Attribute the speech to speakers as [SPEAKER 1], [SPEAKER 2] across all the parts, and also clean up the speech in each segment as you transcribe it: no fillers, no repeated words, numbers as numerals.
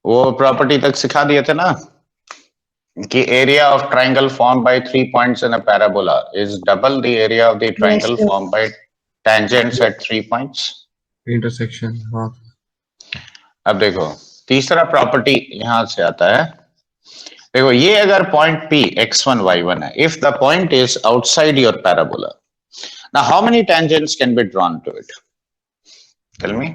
[SPEAKER 1] वो प्रॉपर्टी तक सिखा दिए थे ना कि area of triangle form by 3 points in a parabola is double the area of the
[SPEAKER 2] Yes,
[SPEAKER 1] triangle
[SPEAKER 2] sir.
[SPEAKER 1] Form by tangents at 3 points.
[SPEAKER 3] Intersection. हाँ
[SPEAKER 1] अब देखो तीसरा प्रॉपर्टी यहां से आता है। देखो ये अगर पॉइंट P x1 y1 है, if the point is outside your parabola, now how many tangents can be drawn to it? Tell me.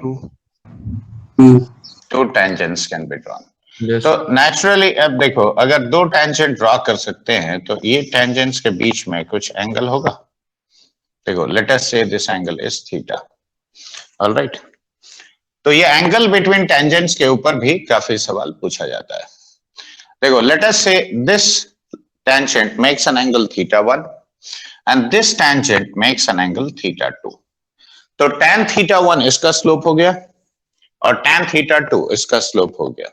[SPEAKER 1] 2 tangents can be drawn.
[SPEAKER 3] Yes
[SPEAKER 1] तो नेचुरली अब देखो अगर 2 टेंजेंट ड्रॉ कर सकते हैं तो ये टेंजेंट्स के बीच में कुछ एंगल होगा। देखो late us say this angle is theta, alright. तो ये एंगल बिटवीन टेंजेंट्स के ऊपर भी काफी सवाल पूछा जाता है। देखो late us say this tangent makes an angle theta 1 and this tangent makes an angle theta 2। तो tan theta 1 इसका स्लोप हो गया और tan theta 2 इसका स्लोप हो गया,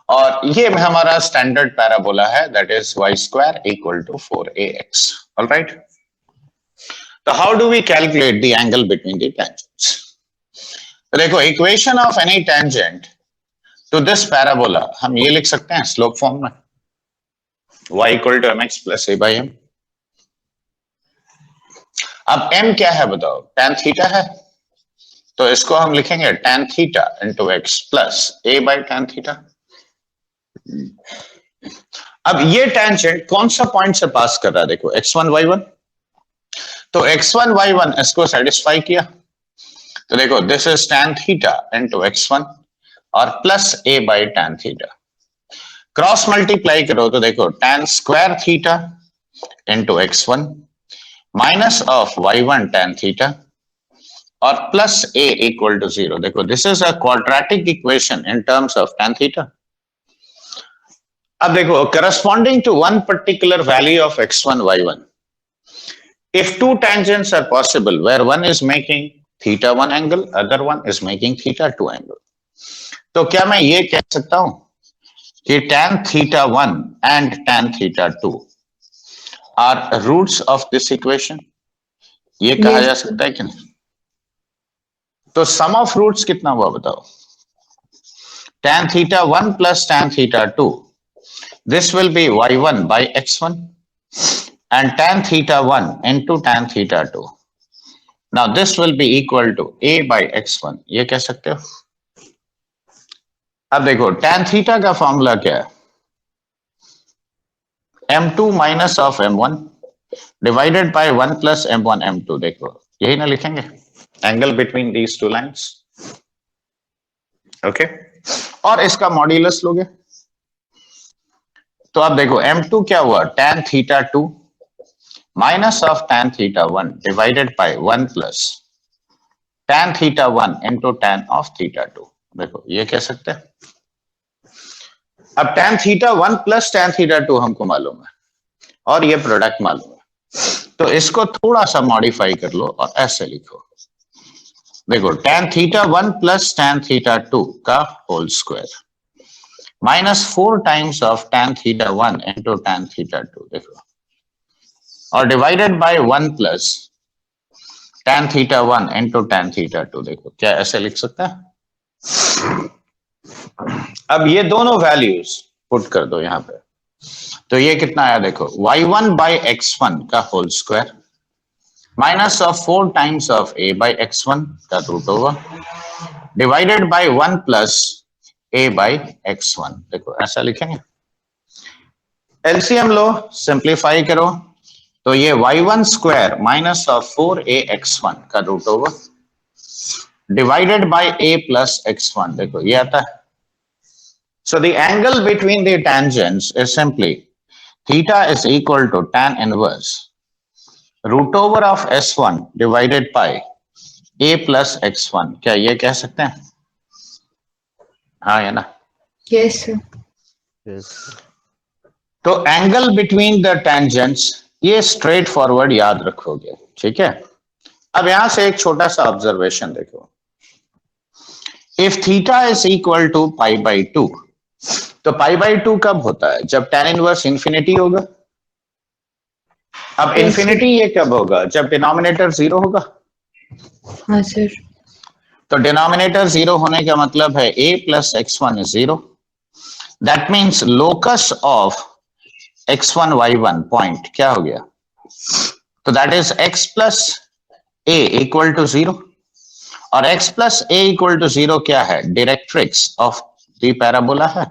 [SPEAKER 1] और ये हमारा स्टैंडर्ड पैराबोला है, that is y² equal to 4ax, alright. तो how do we calculate the angle between the tangents? तो देखो equation of any tangent to this parabola हम ये लिख सकते हैं स्लोप फॉर्म में, y equal to mx plus a by m। अब m क्या है बताओ? tan थीटा है, तो इसको हम लिखेंगे tan theta into x plus a by tan theta. अब ये टेंजेंट कौन सा पॉइंट से पास कर रहा है? देखो x1 y1, तो x1 y1 इसको सेटिस्फाई किया, तो देखो this is tan theta into x1 और plus a by tan theta. Cross multiply करो तो देखो tan square theta into x1 minus of y1 tan theta और प्लस a इक्वल टू 0। देखो this is a quadratic equation in terms of tan theta. अब देखो corresponding to one particular value of x1 y1, if two tangents are possible where one is making theta 1 angle, other one is making theta 2 angle, तो क्या मैं ये कह सकता हूं कि tan theta 1 and tan theta 2 are roots of this equation? ये कहा
[SPEAKER 2] Yes,
[SPEAKER 1] जा सकता है कि नहीं? तो sum of roots कितना हुआ बताओ? tan theta 1 plus tan theta 2, this will be y1 by x1 and tan theta 1 into tan theta 2. Now this will be equal to a by x1, ये कह सकते हो। अब देखो tan theta का फॉर्मूला क्या है? m2 minus of m1 divided by 1 plus m1 m2। देखो यही ना लिखेंगे, angle between these two lines, okay. और इसका मॉड्यूलस लोगे तो अब देखो m2 क्या हुआ? tan theta 2 minus of tan theta 1 divided by 1 plus tan theta 1 into tan of theta 2। देखो ये कह सकते हैं। अब tan theta 1 plus tan theta 2 हमको मालूम है और ये प्रोडक्ट मालूम है, तो इसको थोड़ा सा मॉडिफाई कर लो और ऐसे लिखो। देखो tan theta 1 plus tan theta 2 का whole square minus 4 times of tan theta 1 into tan theta 2। देखो और divided by 1 plus tan theta 1 into tan theta 2। देखो क्या ऐसे लिख सकता है? अब ये दोनों वैल्यूज पुट कर दो यहां पे, तो ये कितना आया? देखो y1 बाई x1 का whole square minus of 4 times of a by x1 का root over divided by 1 plus a by x1। देखो ऐसा लिखेंगे। एलसीएम लो, सिंप्लीफाई करो, तो ये y1 square minus of 4ax1 का root over divided by a plus x1। देखो ये आता है। So the angle between the tangents is simply theta is equal to tan inverse root over of s1 divided by a plus x1। क्या ये कह सकते हैं? हाँ या ना?
[SPEAKER 2] yes, sir.
[SPEAKER 3] यस
[SPEAKER 1] तो एंगल बिटवीन द टेंजेंट्स ये स्ट्रेट फॉरवर्ड याद रखोगे, ठीक है। अब यहां से एक छोटा सा ऑब्जर्वेशन देखो, if theta is equal to pi by 2, तो पाई बाई 2 कब होता है? जब tan इनवर्स इंफिनिटी होगा। अब
[SPEAKER 2] Yes,
[SPEAKER 1] इंफिनिटी ये कब होगा? जब डिनोमिनेटर 0 होगा।
[SPEAKER 2] हाँ सर।
[SPEAKER 1] तो डिनोमिनेटर 0 होने का मतलब है a plus x1 is 0. That means locus of x1 y1 point क्या हो गया? तो that is x plus a equal to 0. और x plus a equal to 0 क्या है? डायरेक्ट्रिक्स ऑफ द पैराबोला है.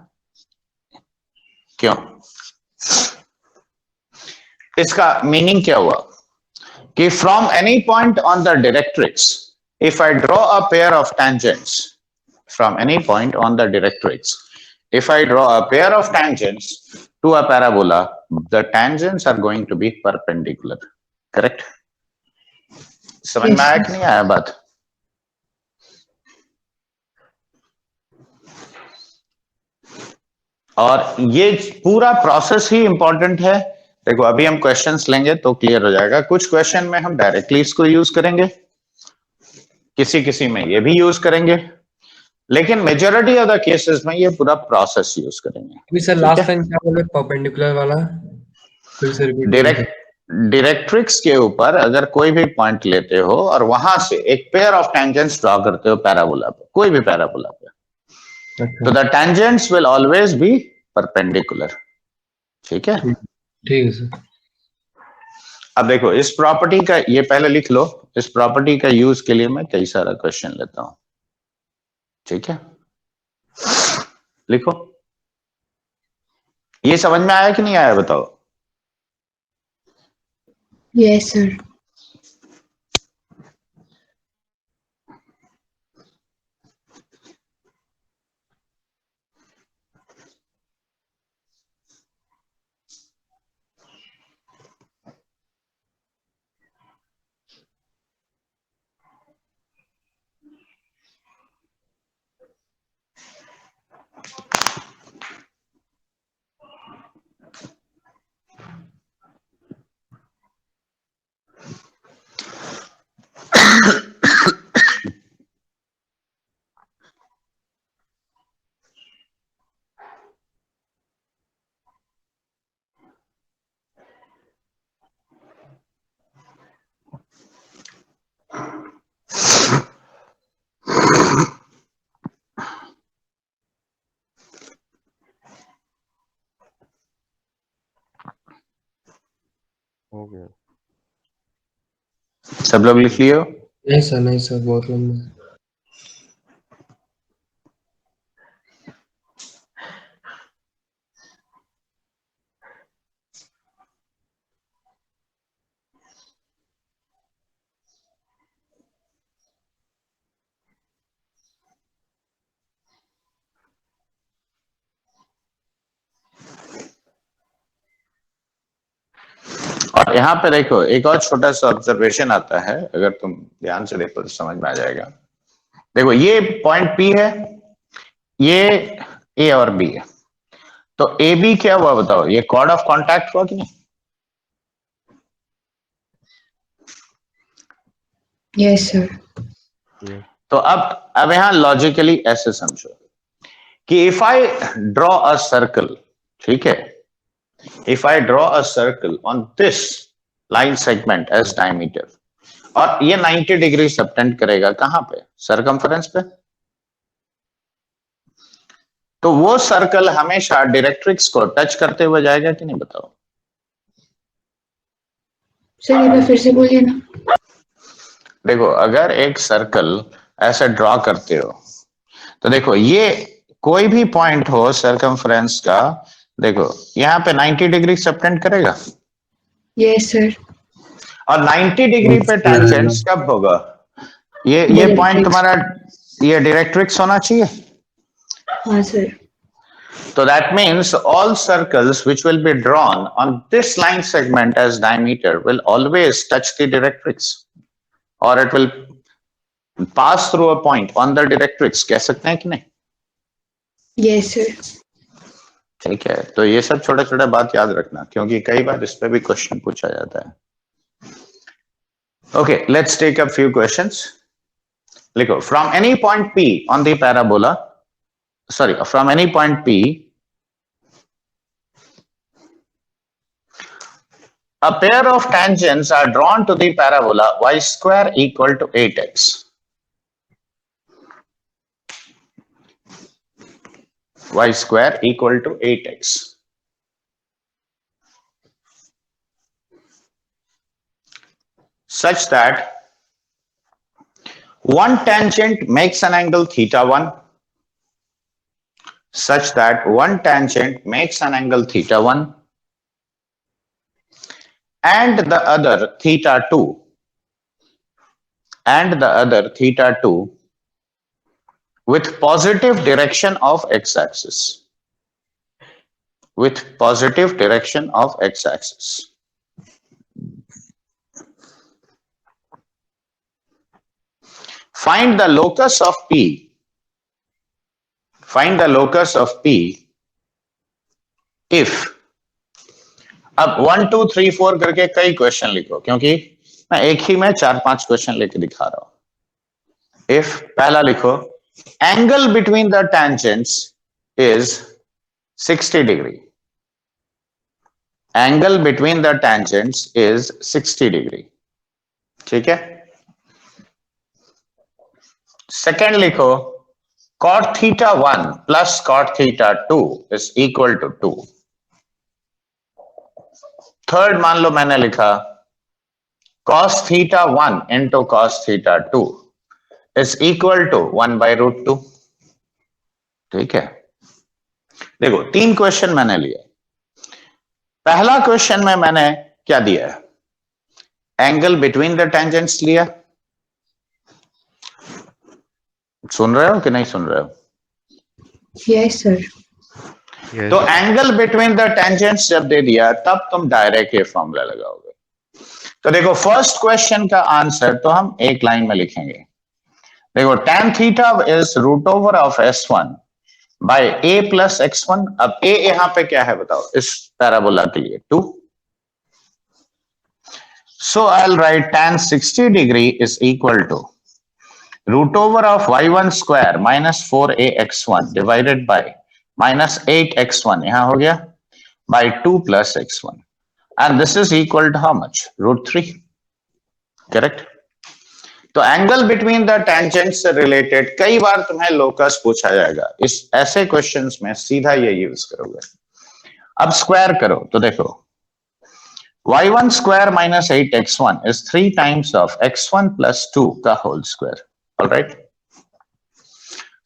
[SPEAKER 1] क्यों? इसका मीनिंग क्या हुआ कि from any point on the directrix if I draw a pair of tangents from any point on the directrix, if I draw a pair of tangents to a parabola, the tangents are going to be perpendicular. Correct? समझ में आया कि नहीं आया बात? और ये पूरा प्रोसेस ही इंपॉर्टेंट है. देखो अभी हम क्वेश्चंस लेंगे तो क्लियर हो जाएगा. कुछ क्वेश्चन में हम डायरेक्टली इसको यूज करेंगे, किसी किसी में ये भी यूज करेंगे, लेकिन मेजॉरिटी ऑफ द केसेस में ये पूरा प्रोसेस यूज करेंगे.
[SPEAKER 3] अभी सर लास्ट टाइम क्या बोले परपेंडिकुलर वाला? फिर से रिपीट.
[SPEAKER 1] डायरेक्ट्रिक्स के ऊपर अगर कोई भी पॉइंट लेते हो और वहां से एक पेयर ऑफ टेंजेंट्स ड्रॉ करते हो पैराबोला पे, कोई भी पैराबोला पे, तो the tangents will always be perpendicular. ठीक है?
[SPEAKER 3] ठीक है सर.
[SPEAKER 1] अब देखो इस प्रॉपर्टी का, ये पहले लिख लो, इस प्रॉपर्टी का यूज के लिए मैं कई सारा क्वेश्चन लेता हूं. ठीक है, लिखो. ये समझ में आया कि नहीं आया बताओ?
[SPEAKER 2] Yes sir.
[SPEAKER 3] हो गया.
[SPEAKER 1] सब लोग लिख लियो?
[SPEAKER 3] नहीं सर बहुत लंबा.
[SPEAKER 1] और यहाँ पे देखो एक और छोटा सा ऑब्जर्वेशन आता है, अगर तुम ध्यान से देखो तो समझ में आ जाएगा. देखो ये पॉइंट P है, ये A और B है, तो AB क्या हुआ बताओ? ये कॉर्ड ऑफ कॉन्टैक्ट हुआ कि नहीं?
[SPEAKER 2] Yes sir.
[SPEAKER 1] तो अब यहाँ लॉजिकली ऐसे समझो कि if I draw a circle, ठीक है, if I draw a circle on this line segment as diameter, और ये 90 डिग्री सबटेंड करेगा कहां पे? सरकमफरेंस पे. तो वो सर्कल हमेशा डायरेक्ट्रिक्स को टच करते हुए जाएगा कि नहीं बताओ?
[SPEAKER 2] सर एक बार फिर से बोलिए ना.
[SPEAKER 1] देखो अगर एक सर्कल ऐसे ड्रॉ करते हो तो देखो ये कोई भी पॉइंट हो सरकमफ्रेंस का, देखो यहाँ पे 90 डिग्री सबटेंड करेगा.
[SPEAKER 2] Yes sir.
[SPEAKER 1] और 90 डिग्री पे टेंजेंट्स कब होगा? ये पॉइंट तुम्हारा ये डायरेक्ट्रिक्स होना चाहिए.
[SPEAKER 2] हाँ sir.
[SPEAKER 1] So that means all circles which will be drawn on this line segment as diameter will always touch the directrix, or it will pass through a point on the directrix. कह सकते हैं कि नहीं?
[SPEAKER 2] Yes sir.
[SPEAKER 1] ठीक है, तो ये सब छोटा छोटा बात याद रखना, क्योंकि कई बार इस पे भी क्वेश्चन पूछा जाता है. Okay, let's take up few questions. लिखो from any point P on the parabola, sorry, from any point P, a pair of tangents are drawn to the parabola y square equal to 8x. y square equal to 8x. Such that one tangent makes an angle theta 1, such that one tangent makes an angle theta 1 and the other theta 2 with positive direction of x-axis. With positive direction of x-axis. Find the locus of P. Find the locus of P if. अब 1 2 3 4 करके कई question लिखो, क्योंकि मैं एक ही में 4-5 question लेके दिखा रहा हूं. इफ पहला लिखो, angle between the tangents is 60 degree. Angle between the tangents is 60 degree. ठीक है. सेकेंड लिखो, cot theta 1 plus cot theta 2 is equal to 2. Third मान लो मैंने लिखा cos theta 1 into cos theta 2 is equal to 1 by root 2. ठीक है. देखो 3 question मैंने लिए. पहला क्वेश्चन में मैंने क्या दिया है? एंगल बिटवीन द टेंजेंट्स लिया. सुन रहे हो कि नहीं सुन रहे हो?
[SPEAKER 2] Yes sir.
[SPEAKER 1] तो एंगल बिटवीन द टेंजेंट्स जब दे दिया तब तुम डायरेक्ट ये फॉर्मूला लगाओगे. तो देखो फर्स्ट क्वेश्चन का आंसर तो हम एक लाइन में लिखेंगे. देखो tan theta is root over of s1 by a plus x1. अब a यहां पे क्या है बताओ इस पैराबोला के लिए? 2. So I will write tan 60 degree is equal to root over of y1 square minus 4ax1 divided by minus 8x1 यहां हो गया by 2 plus x1, and this is equal to how much? root 3. correct. तो angle between the tangents से related कई बार तुम्हें locus पूछा जाएगा. इस ऐसे क्वेश्चंस में सीधा ये यूज करोगे. अब स्क्वायर करो तो देखो y1 square minus 8x1 is 3 times of x1 plus 2 का whole square. All right.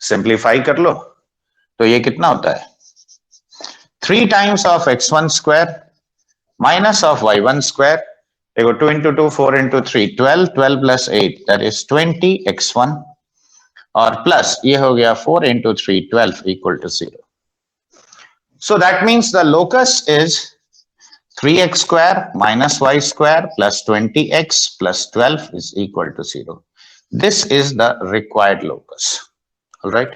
[SPEAKER 1] Simplify कर लो तो ये कितना होता है? 3 times of x1 square minus of y1 square. देखो 2 into 2 4 into 3 12 12 plus 8 that is 20 x1 और प्लस ये हो गया 4 into 3 12 equal to 0. So that means the locus is 3x square minus y square plus 20x plus 12 is equal to 0. This is the required locus. All right.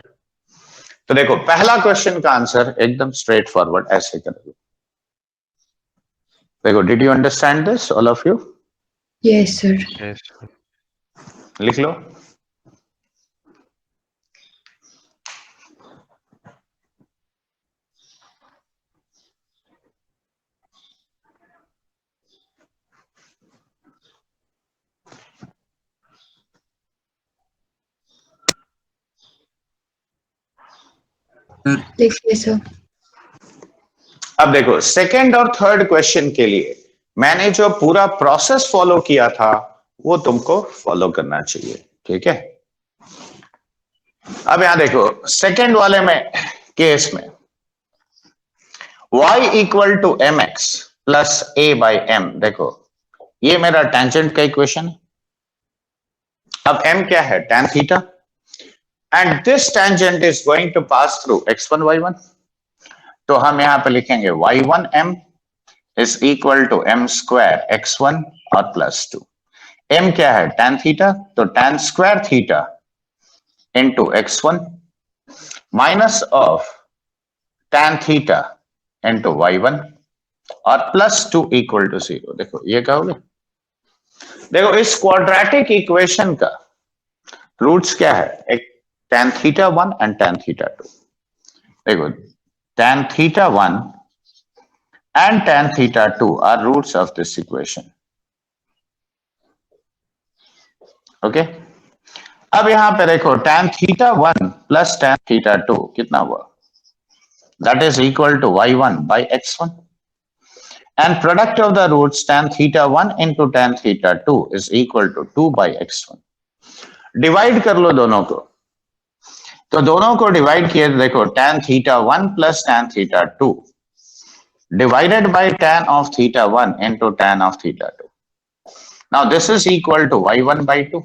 [SPEAKER 1] तो देखो पहला question का answer एकदम straight forward ऐसे करोगे. देखो did you understand this all of you?
[SPEAKER 2] Yes sir.
[SPEAKER 1] लिख लो.
[SPEAKER 2] लिखिए सर.
[SPEAKER 1] अब देखो सेकंड और थर्ड क्वेश्चन के लिए मैंने जो पूरा प्रोसेस फॉलो किया था वो तुमको फॉलो करना चाहिए. ठीक है. अब यहां देखो सेकंड वाले में केस में y equal to mx plus a by m. देखो ये मेरा टेंजेंट का इक्वेशन है. अब m क्या है? tan theta. And this tangent is going to pass through x1 y1. तो हम यहां पे लिखेंगे y1m is equal to m square x1 और प्लस 2. m क्या है? tan theta. तो tan square theta into x1 minus of tan theta into y1 और प्लस 2 इक्वल टू 0. देखो ये कहोगे. देखो इस क्वाड्रेटिक इक्वेशन का रूट्स क्या है? एक tan theta 1 and tan theta 2. देखो tan theta 1 and tan theta 2 are roots of this equation. Okay. अब यहां पे देखो tan theta 1 plus tan theta 2 कितना हुआ? that is equal to y1 by x1, and product of the roots tan theta 1 into tan theta 2 is equal to 2 by x1. Divide कर लो दोनों को, तो दोनों को डिवाइड किए देखो tan theta 1 plus tan theta 2 divided by tan of theta 1 into tan of theta 2. Now this is equal to y1 by 2.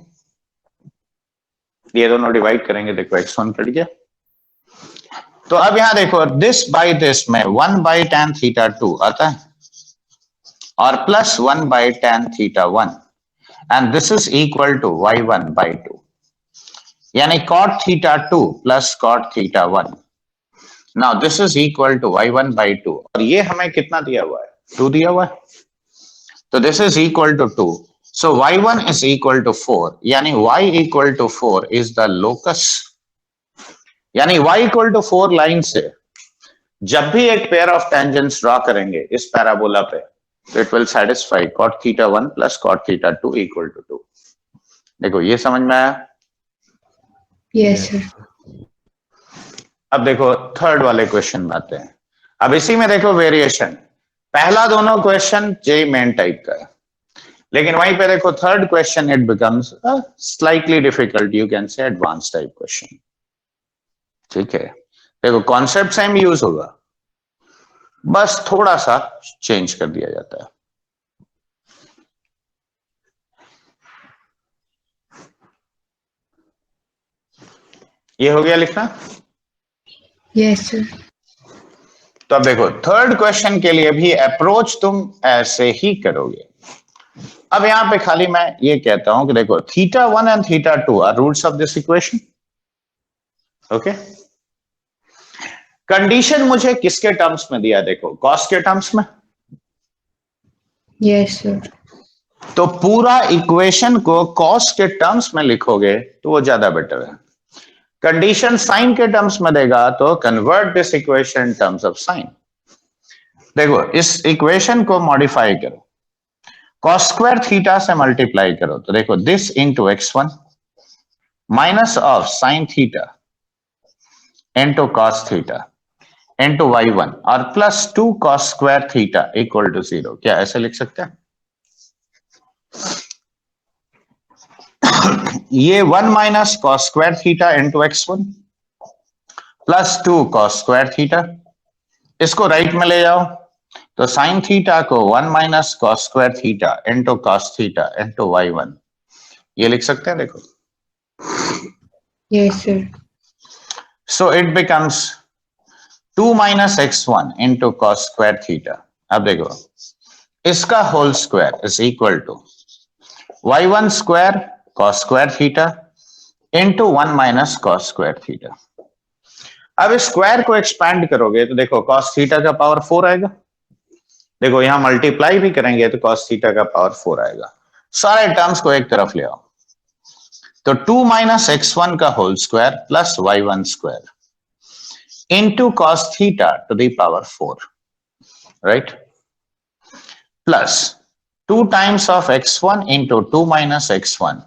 [SPEAKER 1] ये दोनों डिवाइड करेंगे, देखो x1 कट गया, तो अब यहां देखो दिस बाय दिस में 1 by tan theta 2 आता है और plus 1 by tan theta 1, and this is equal to y1 by 2, यानी cot theta 2 plus cot theta 1. Now this is equal to y1 by 2, और ये हमें कितना दिया हुआ है, 2 दिया हुआ है, तो this is equal to 2. So y1 is equal to 4, यानी y equal to 4 is the locus, यानी y equal to 4 लाइन से जब भी एक पेयर ऑफ टेंजेंट्स ड्रॉ करेंगे इस पैराबोला पे, तो it will satisfy cot theta 1 plus cot theta 2 equal to 2. देखो ये समझ में आया?
[SPEAKER 2] Yes, sir.
[SPEAKER 1] अब देखो थर्ड वाले क्वेश्चन में आते हैं. अब इसी में देखो वेरिएशन, पहला दोनों क्वेश्चन जे मेन टाइप का है, लेकिन वहीं पे देखो third question it becomes slightly difficult, you can say advance type question. ठीक है, देखो कॉन्सेप्ट सेम यूज होगा, बस थोड़ा सा चेंज कर दिया जाता है. ये हो गया लिखना?
[SPEAKER 2] Yes, sir.
[SPEAKER 1] तो अब देखो थर्ड क्वेश्चन के लिए भी अप्रोच तुम ऐसे ही करोगे. अब यहां पे खाली मैं ये कहता हूं कि देखो theta 1 and theta 2 are roots of this equation. Okay, condition मुझे किसके टर्म्स में दिया, देखो कॉस के टर्म्स में.
[SPEAKER 2] Yes, sir.
[SPEAKER 1] तो पूरा इक्वेशन को कॉस के टर्म्स में लिखोगे तो वो ज्यादा बेटर है. कंडीशन साइन के टर्म्स में देगा तो convert this equation in terms of sine. देखो इस इक्वेशन को मॉडिफाई करो, cos स्क्वायर थीटा से मल्टीप्लाई करो, तो देखो this into x1 minus of sine theta into cos theta into y1 और plus 2 cos square theta equal to 0. क्या ऐसे लिख सकते हैं? ये 1 minus cos square theta into x1 plus 2 cos square theta, इसको राइट में ले जाओ तो साइन थीटा को 1 minus cos square theta into cos theta into y1, ये लिख सकते हैं. देखो
[SPEAKER 2] Yes, sir.
[SPEAKER 1] So it becomes 2 minus x1 into cos square theta. अब देखो इसका whole square is equal to y1 square cos square theta into 1 minus cos square theta. अब इस स्क्वायर को एक्सपैंड करोगे तो देखो cos थीटा का पावर 4 आएगा, देखो यहां मल्टीप्लाई भी करेंगे तो cos थीटा का पावर 4 आएगा. सारे टर्म्स को एक तरफ ले आओ, तो 2 माइनस x1 का whole square plus y1 square into cos theta to the power 4, right, plus 2 times of x1 into 2 minus x1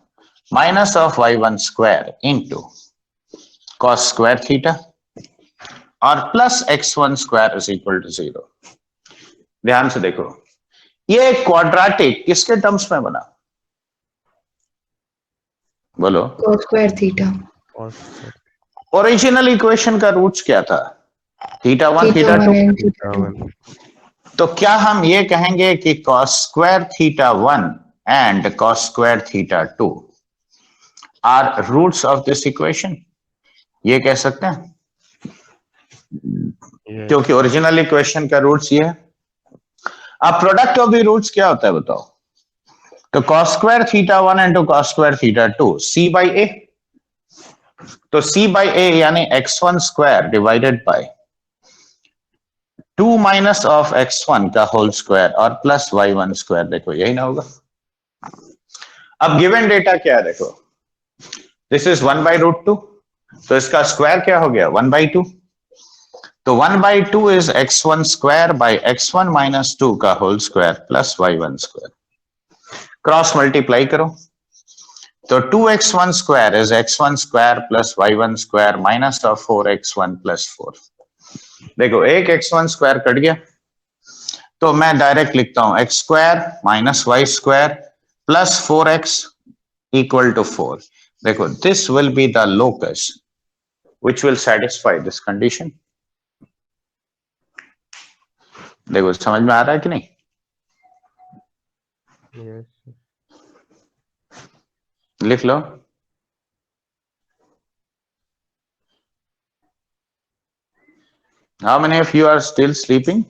[SPEAKER 1] minus of y1 square into cos square theta और plus x1 square is equal to 0. ध्यान से देखो ये quadratic किसके terms में बना, बोलो?
[SPEAKER 2] Cos square theta.
[SPEAKER 1] Original equation का रूट्स क्या था? Theta 1 theta 2.
[SPEAKER 2] and theta 2.
[SPEAKER 1] तो क्या हम ये कहेंगे कि cos square theta 1 and cos square theta 2 are roots of this equation? ये कह सकते हैं, क्योंकि ओरिजिनल इक्वेशन का रूट्स ये है. अब प्रोडक्ट ऑफ द रूट्स क्या होता है बताओ? तो cos square theta 1 into cos square theta 2 c by a, तो c बाई a यानी x1 square divided bye 2 minus of x1 का होल स्क्वायर और प्लस y1 स्क्वायर. देखो यही ना होगा. अब गिवन डेटा क्या है, देखो दिस इज 1 बाई रूट 2, तो इसका स्क्वायर क्या हो गया 1 बाई 2, तो 1 by 2 is x1 square by x1 minus 2 का whole square plus y1 square. Cross multiply करो तो 2x1 square is x1 square plus y1 square minus of 4x1 plus 4. देखो एक x1 स्क्वायर कट गया, तो मैं डायरेक्ट लिखता हूं x square minus y square plus 4x equal to 4। देखो this will be the locus which will satisfy this condition। देखो समझ में आ रहा है कि नहीं?
[SPEAKER 2] Yes,
[SPEAKER 1] लिख लो। How many of you are still sleeping?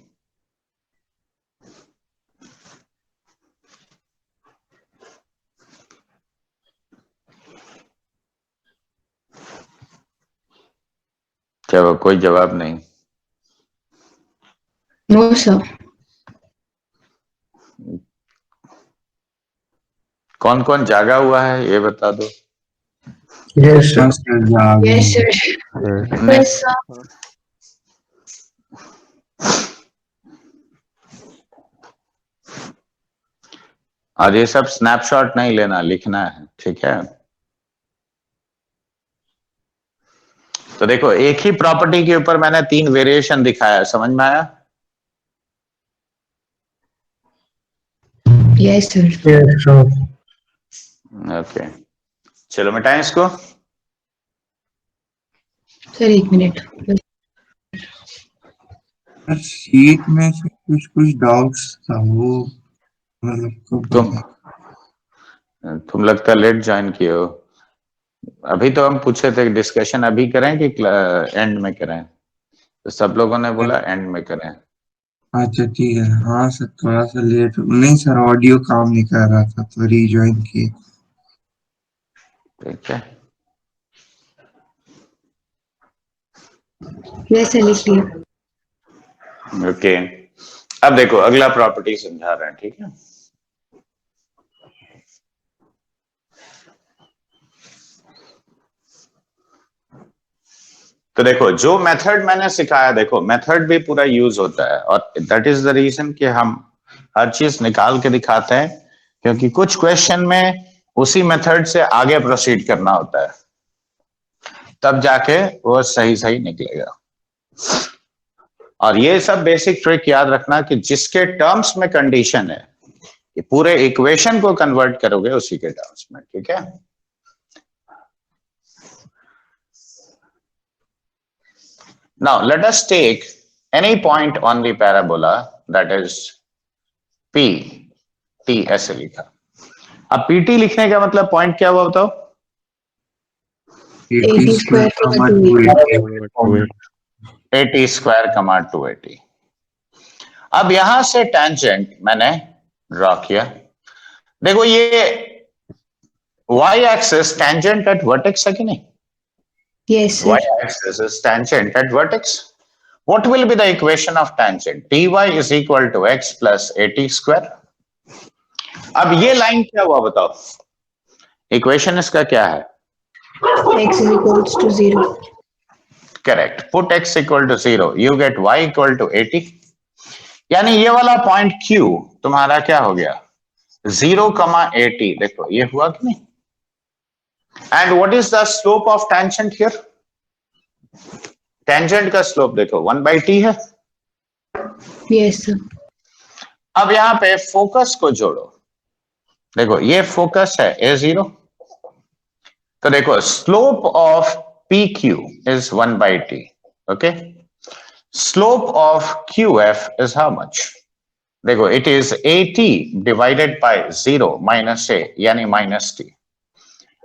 [SPEAKER 1] चलो कोई जवाब नहीं।
[SPEAKER 2] no sir,
[SPEAKER 1] कौन कौन जागा हुआ है ये बता दो।
[SPEAKER 3] Yes, sir.
[SPEAKER 2] yes sir,
[SPEAKER 1] नहीं,
[SPEAKER 2] yes sir,
[SPEAKER 1] और ये सब स्नैपशॉट नहीं लेना, लिखना है, ठीक है? तो देखो एक ही प्रॉपर्टी के ऊपर मैंने 3 वेरिएशन दिखाया, समझ में आया?
[SPEAKER 2] yes sir,
[SPEAKER 3] Yes, sir.
[SPEAKER 1] Okay, चलो मिटाएं इसको।
[SPEAKER 2] सर एक मिनट।
[SPEAKER 4] शीट में से कुछ कुछ डाउट्स था, वो मतलब कब
[SPEAKER 1] तुम लगता है लेट ज्वाइन किए हो। अभी तो हम पूछे थे डिस्कशन अभी करें कि एंड में करें, तो सब लोगों ने बोला एंड में करें।
[SPEAKER 4] अच्छा ठीक है, हाँ सर थोड़ा सा लेट, नहीं सर ऑडियो काम नहीं कर रहा था तो रीज्वाइन किए।
[SPEAKER 1] ठीक है,
[SPEAKER 2] yes sir, लिख लिया।
[SPEAKER 1] ओके। अब देखो अगला प्रॉपर्टी समझा रहे हैं, ठीक है? तो देखो जो मेथड मैंने सिखाया, देखो मेथड भी पूरा यूज होता है, और दैट इज द रीजन कि हम हर चीज निकाल के दिखाते हैं, क्योंकि कुछ क्वेश्चन में उसी मेथड से आगे प्रोसीड करना होता है, तब जाके वो सही सही निकलेगा। और ये सब बेसिक ट्रिक याद रखना कि जिसके टर्म्स में कंडीशन है, कि पूरे इक्वेशन को कन्वर्ट करोगे उसी के टर्म्स में, ठीक है? Now let us take any point on the parabola, that is P, T ऐसे लिखा। अब PT लिखने का मतलब पॉइंट क्या हुआ बताओ?
[SPEAKER 2] 80 square comma 280।
[SPEAKER 1] 80 स्क्वायर कमा 280। अब यहां से टेंजेंट मैंने ड्रॉ किया। देखो ये y axis tangent at vertex है कि नहीं?
[SPEAKER 2] yes sir,
[SPEAKER 1] Y axis is tangent at vertex. What will be the equation of tangent? Ty is equal to x plus 80 square. अब ये लाइन क्या हुआ बताओ? इक्वेशन इसका क्या है?
[SPEAKER 2] x is equals to 0।
[SPEAKER 1] Correct, put x equal to 0, you get y equal to 80। यानी ये वाला पॉइंट Q तुम्हारा क्या हो गया? 0,80। देखो ये हुआ कि नहीं? And what is the slope of tangent here? Tangent का स्लोप देखो 1/t है।
[SPEAKER 2] yes sir,
[SPEAKER 1] अब यहां पे फोकस को जोड़ो। देखो ये फोकस है A0, तो देखो slope of PQ is 1/t। Okay, slope of QF is how much? देखो it is AT divided by 0 minus A, यानी माइनस t।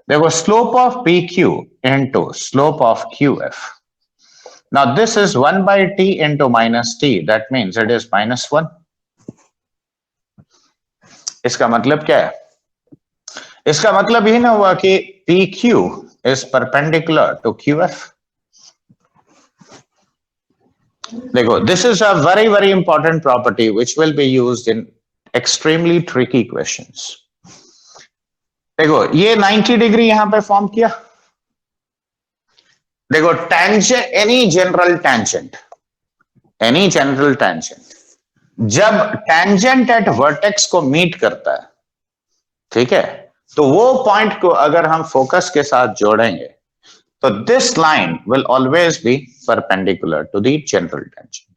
[SPEAKER 1] देखो slope of PQ into slope of QF। Now this is 1/t into minus t, that means it is -1। इसका मतलब क्या है? इसका मतलब ये ना हुआ कि PQ is perpendicular to QF। देखो this is a very very important property which will be used in extremely tricky questions। देखो ये 90 डिग्री यहां पे फॉर्म किया। देखो टेंजेंट, एनी जनरल टेंजेंट जब टेंजेंट एट वर्टेक्स को मीट करता है, ठीक है, तो वो पॉइंट को अगर हम फोकस के साथ जोड़ेंगे So this line will always be perpendicular to the general tangent.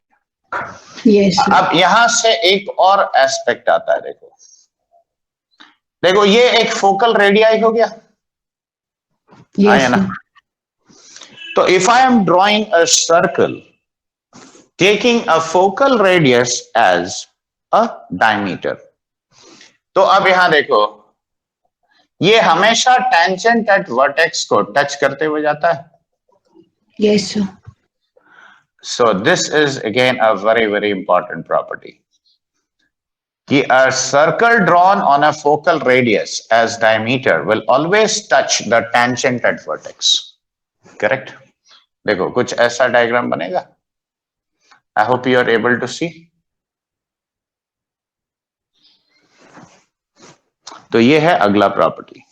[SPEAKER 2] Yes, sir.
[SPEAKER 1] अब यहां से एक और एस्पेक्ट आता है, देखो देखो ये एक फोकल रेडियाई हो गया,
[SPEAKER 2] Yes,
[SPEAKER 1] है ना?
[SPEAKER 2] sir.
[SPEAKER 1] तो if I am drawing a circle taking a focal radius as a diameter, तो अब यहां देखो ये हमेशा टेंजेंट एट वर्टेक्स को टच करते हुए जाता है.
[SPEAKER 2] Yes, sir.
[SPEAKER 1] So this is again a very important property. कि a circle drawn on a focal radius as diameter will always touch the tangent at vertex. Correct? देखो कुछ ऐसा diagram बनेगा. I hope you are able to see. तो ये है अगला property.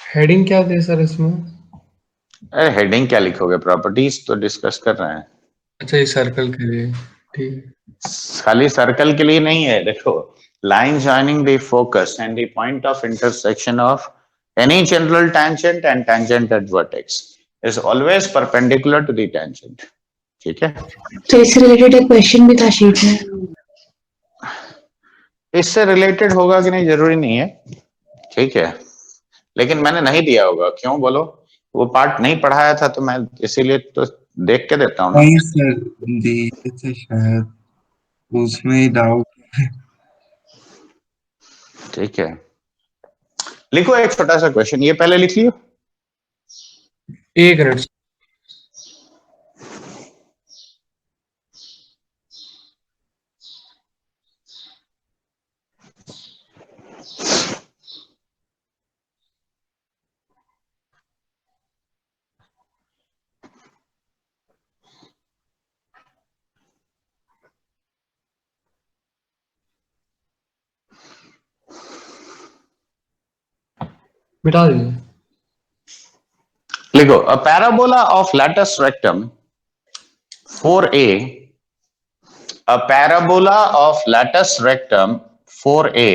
[SPEAKER 3] Heading क्या दे सर इसमें?
[SPEAKER 1] अरे हेडिंग क्या लिखोगे, प्रॉपर्टीज तो डिस्कस कर रहे हैं.
[SPEAKER 3] अच्छा ये सर्कल के लिए, ठीक है.
[SPEAKER 1] खाली सर्कल के लिए नहीं है. देखो line joining the focus and the point of intersection of any general tangent and tangent at vertex is always perpendicular to the tangent. ठीक है?
[SPEAKER 2] तो इससे रिलेटेड एक क्वेश्चन भी था शीट में.
[SPEAKER 1] इससे रिलेटेड होगा कि नहीं जरूरी नहीं है, ठीक है, लेकिन मैंने नहीं दिया होगा. क्यों बोलो? वो पार्ट नहीं पढ़ाया था तो मैं इसीलिए तो देख के देता हूँ.
[SPEAKER 4] नहीं सर, दिए थे शायद, उसमें डाउट.
[SPEAKER 1] ठीक है, लिखो एक छोटा सा क्वेश्चन, ये पहले लिख लियो.
[SPEAKER 3] एक मिनट. मिटा दीजिए.
[SPEAKER 1] लिखो a parabola of latus rectum 4a, a parabola of latus rectum 4a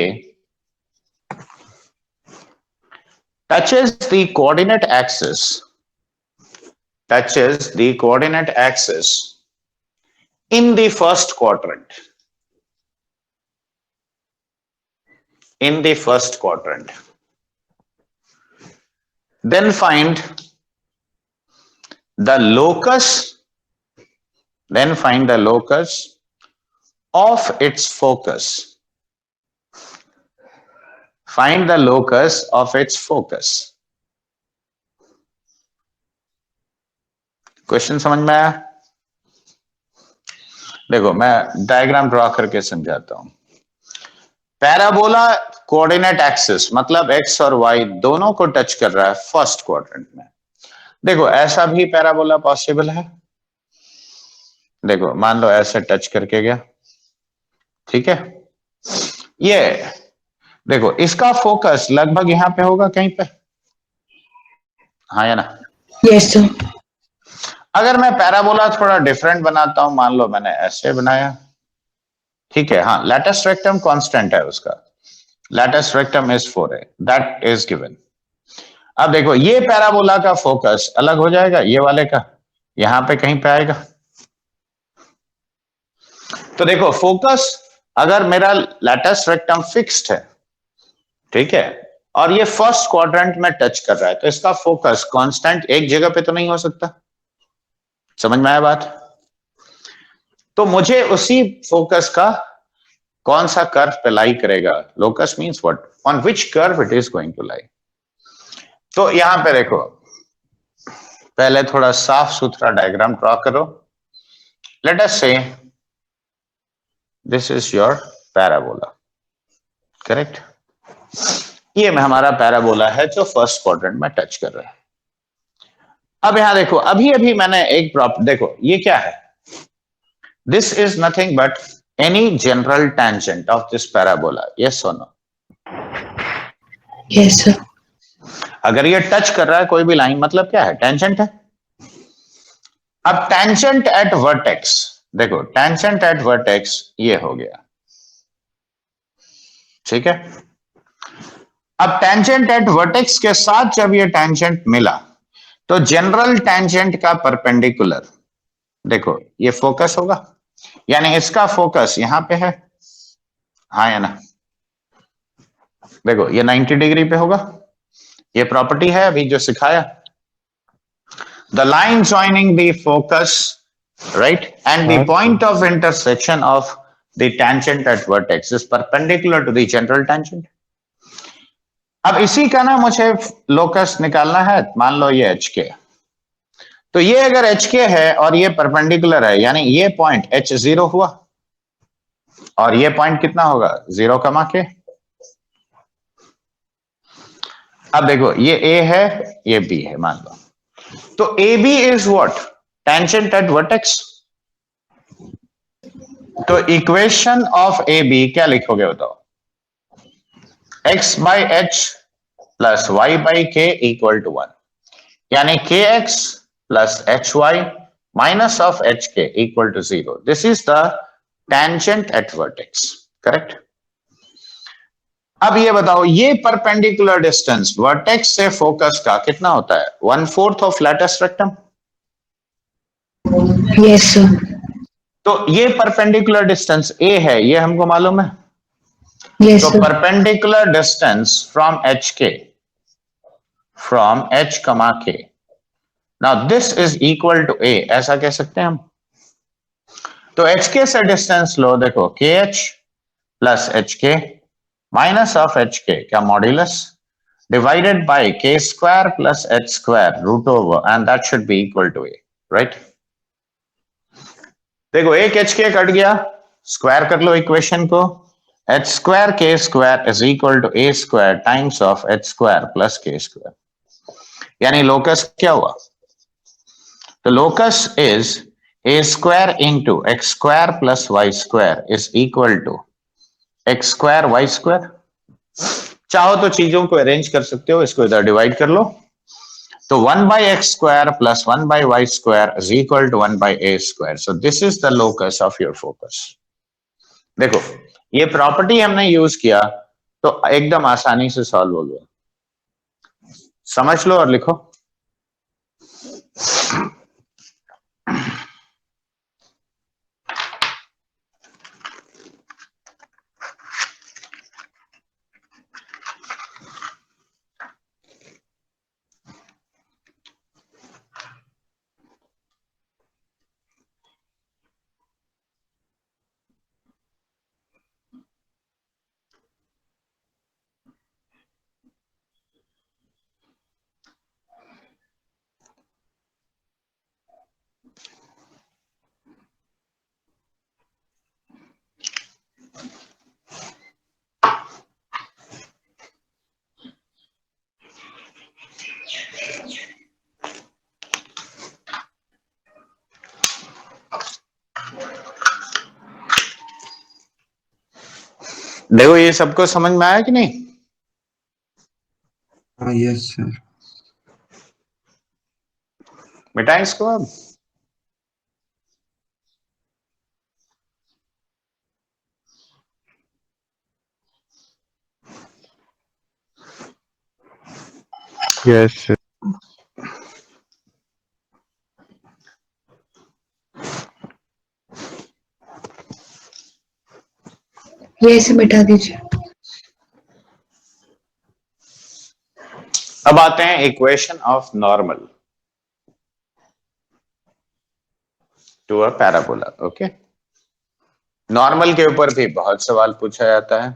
[SPEAKER 1] touches the coordinate axis in the first quadrant. Then find the locus of its focus. Find the locus of its focus. Question समझ में आया? देखो मैं diagram draw करके समझाता हूं. Parabola coordinate axis मतलब x और वाई दोनों को टच कर रहा है फर्स्ट क्वाड्रेंट में. देखो ऐसा भी पैराबोला पॉसिबल है. देखो मान लो ऐसे टच करके गया, ठीक है. ये देखो इसका फोकस लगभग यहां पे होगा कहीं पे, हाँ या ना?
[SPEAKER 2] Yes sir.
[SPEAKER 1] अगर मैं पैराबोला थोड़ा डिफरेंट बनाता हूं, मान लो मैंने ऐसे बनाया, ठीक है. हाँ, लैटस रेक्टम कांस्टेंट है उसका. Latus rectum is 4a, that is given. अब देखो ये पैराबोला का फोकस अलग हो जाएगा, ये वाले का यहां पे कहीं पे आएगा. तो देखो फोकस अगर मेरा लैटस रेक्टम फिक्स्ड है, ठीक है, और ये फर्स्ट क्वाड्रेंट में टच कर रहा है, तो इसका फोकस कांस्टेंट एक जगह पे तो नहीं हो सकता. समझ में आया बात? तो मुझे उसी फोकस का कौन सा कर्व पे लाई करेगा. Locus means what, on which curve it is going to lie. तो यहां पे देखो पहले थोड़ा साफ सुथरा डायग्राम ड्रॉ करो. Let us say this is your parabola, correct. ये में हमारा पैराबोला है जो फर्स्ट क्वाड्रेंट में टच कर रहा है. अब यहां देखो अभी मैंने एक देखो ये क्या है. This is nothing but any general tangent of this parabola. Yes और नो?
[SPEAKER 2] Yes sir.
[SPEAKER 1] अगर ये टच कर रहा है कोई भी लाइन, मतलब क्या है? टेंजेंट है. अब टेंजेंट एट वर्टेक्स, देखो टेंजेंट एट वर्टेक्स ये हो गया, ठीक है. अब टेंजेंट एट वर्टेक्स के साथ जब ये टेंजेंट मिला तो जनरल टेंजेंट का परपेंडिकुलर, देखो ये फोकस होगा, यानी इसका फोकस यहां पे है, हाँ या ना? देखो ये 90 डिग्री पे होगा, ये प्रॉपर्टी है अभी जो सिखाया, the line joining the focus, right, and the point of intersection of the tangent at vertex is perpendicular to the general tangent. अब इसी का ना मुझे लोकस निकालना है, मान लो ये एच के, तो ये अगर एच के है और ये परपेंडिकुलर है, यानी ये पॉइंट एच जीरो हुआ और ये पॉइंट कितना होगा, 0 कमा के। अब देखो ये ए है, ये बी है मान लो, तो A B is what, tangent at vertex. तो इक्वेशन ऑफ ए बी क्या लिखोगे बताओ, x by H plus Y by K equal to 1, यानी K X plus H Y minus of H K equal to 0। This is the tangent at vertex, correct. अब ये बताओ ये perpendicular distance vertex से focus का कितना होता है, 1/4 of latus rectum.
[SPEAKER 2] Yes sir.
[SPEAKER 1] तो ये परपेंडिकुलर डिस्टेंस ए है, ये हमको मालूम है।
[SPEAKER 2] यस
[SPEAKER 1] तो
[SPEAKER 2] sir.
[SPEAKER 1] Perpendicular distance from H K, from H comma K, now this is equal to A, ऐसा कह सकते हैं हम। तो एच के से डिस्टेंस लो, देखो k h plus h k minus of H k का modulus divided by k square plus h square root over, and that should be equal to a, right. देखो एक एच के कट गया, square कर लो equation को, h square k square is equal to a square times of h square plus k square, यानी locus क्या हुआ, तो locus is a square into x square plus y square is equal to x square y square. चाहो तो चीजों को arrange कर सकते हो, इसको इधर डिवाइड कर लो, तो 1 by x square plus 1 by y square is equal to 1 by a square. So this is the locus of your focus. देखो ये प्रॉपर्टी हमने यूज किया तो एकदम आसानी से सॉल्व हो गया, समझ लो और लिखो। देखो ये सबको समझ में आया कि नहीं?
[SPEAKER 4] हाँ यस सर।
[SPEAKER 1] मिटाएं इसको अब।
[SPEAKER 5] Yes sir.
[SPEAKER 2] ये इसे मिटा दीजिए।
[SPEAKER 1] अब आते हैं equation of normal to a parabola. Okay, normal के ऊपर भी बहुत सवाल पूछा जाता है।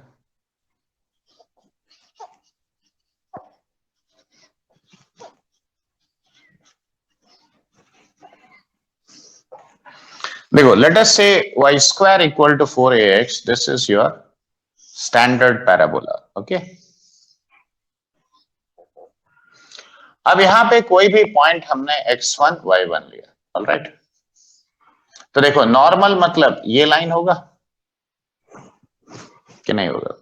[SPEAKER 1] देखो लेट अस से y square equal to 4ax, this is your standard parabola. Okay, अब यहां पे कोई भी पॉइंट हमने x1 y1 लिया, ऑलराइट। तो देखो नॉर्मल मतलब ये लाइन होगा कि नहीं होगा,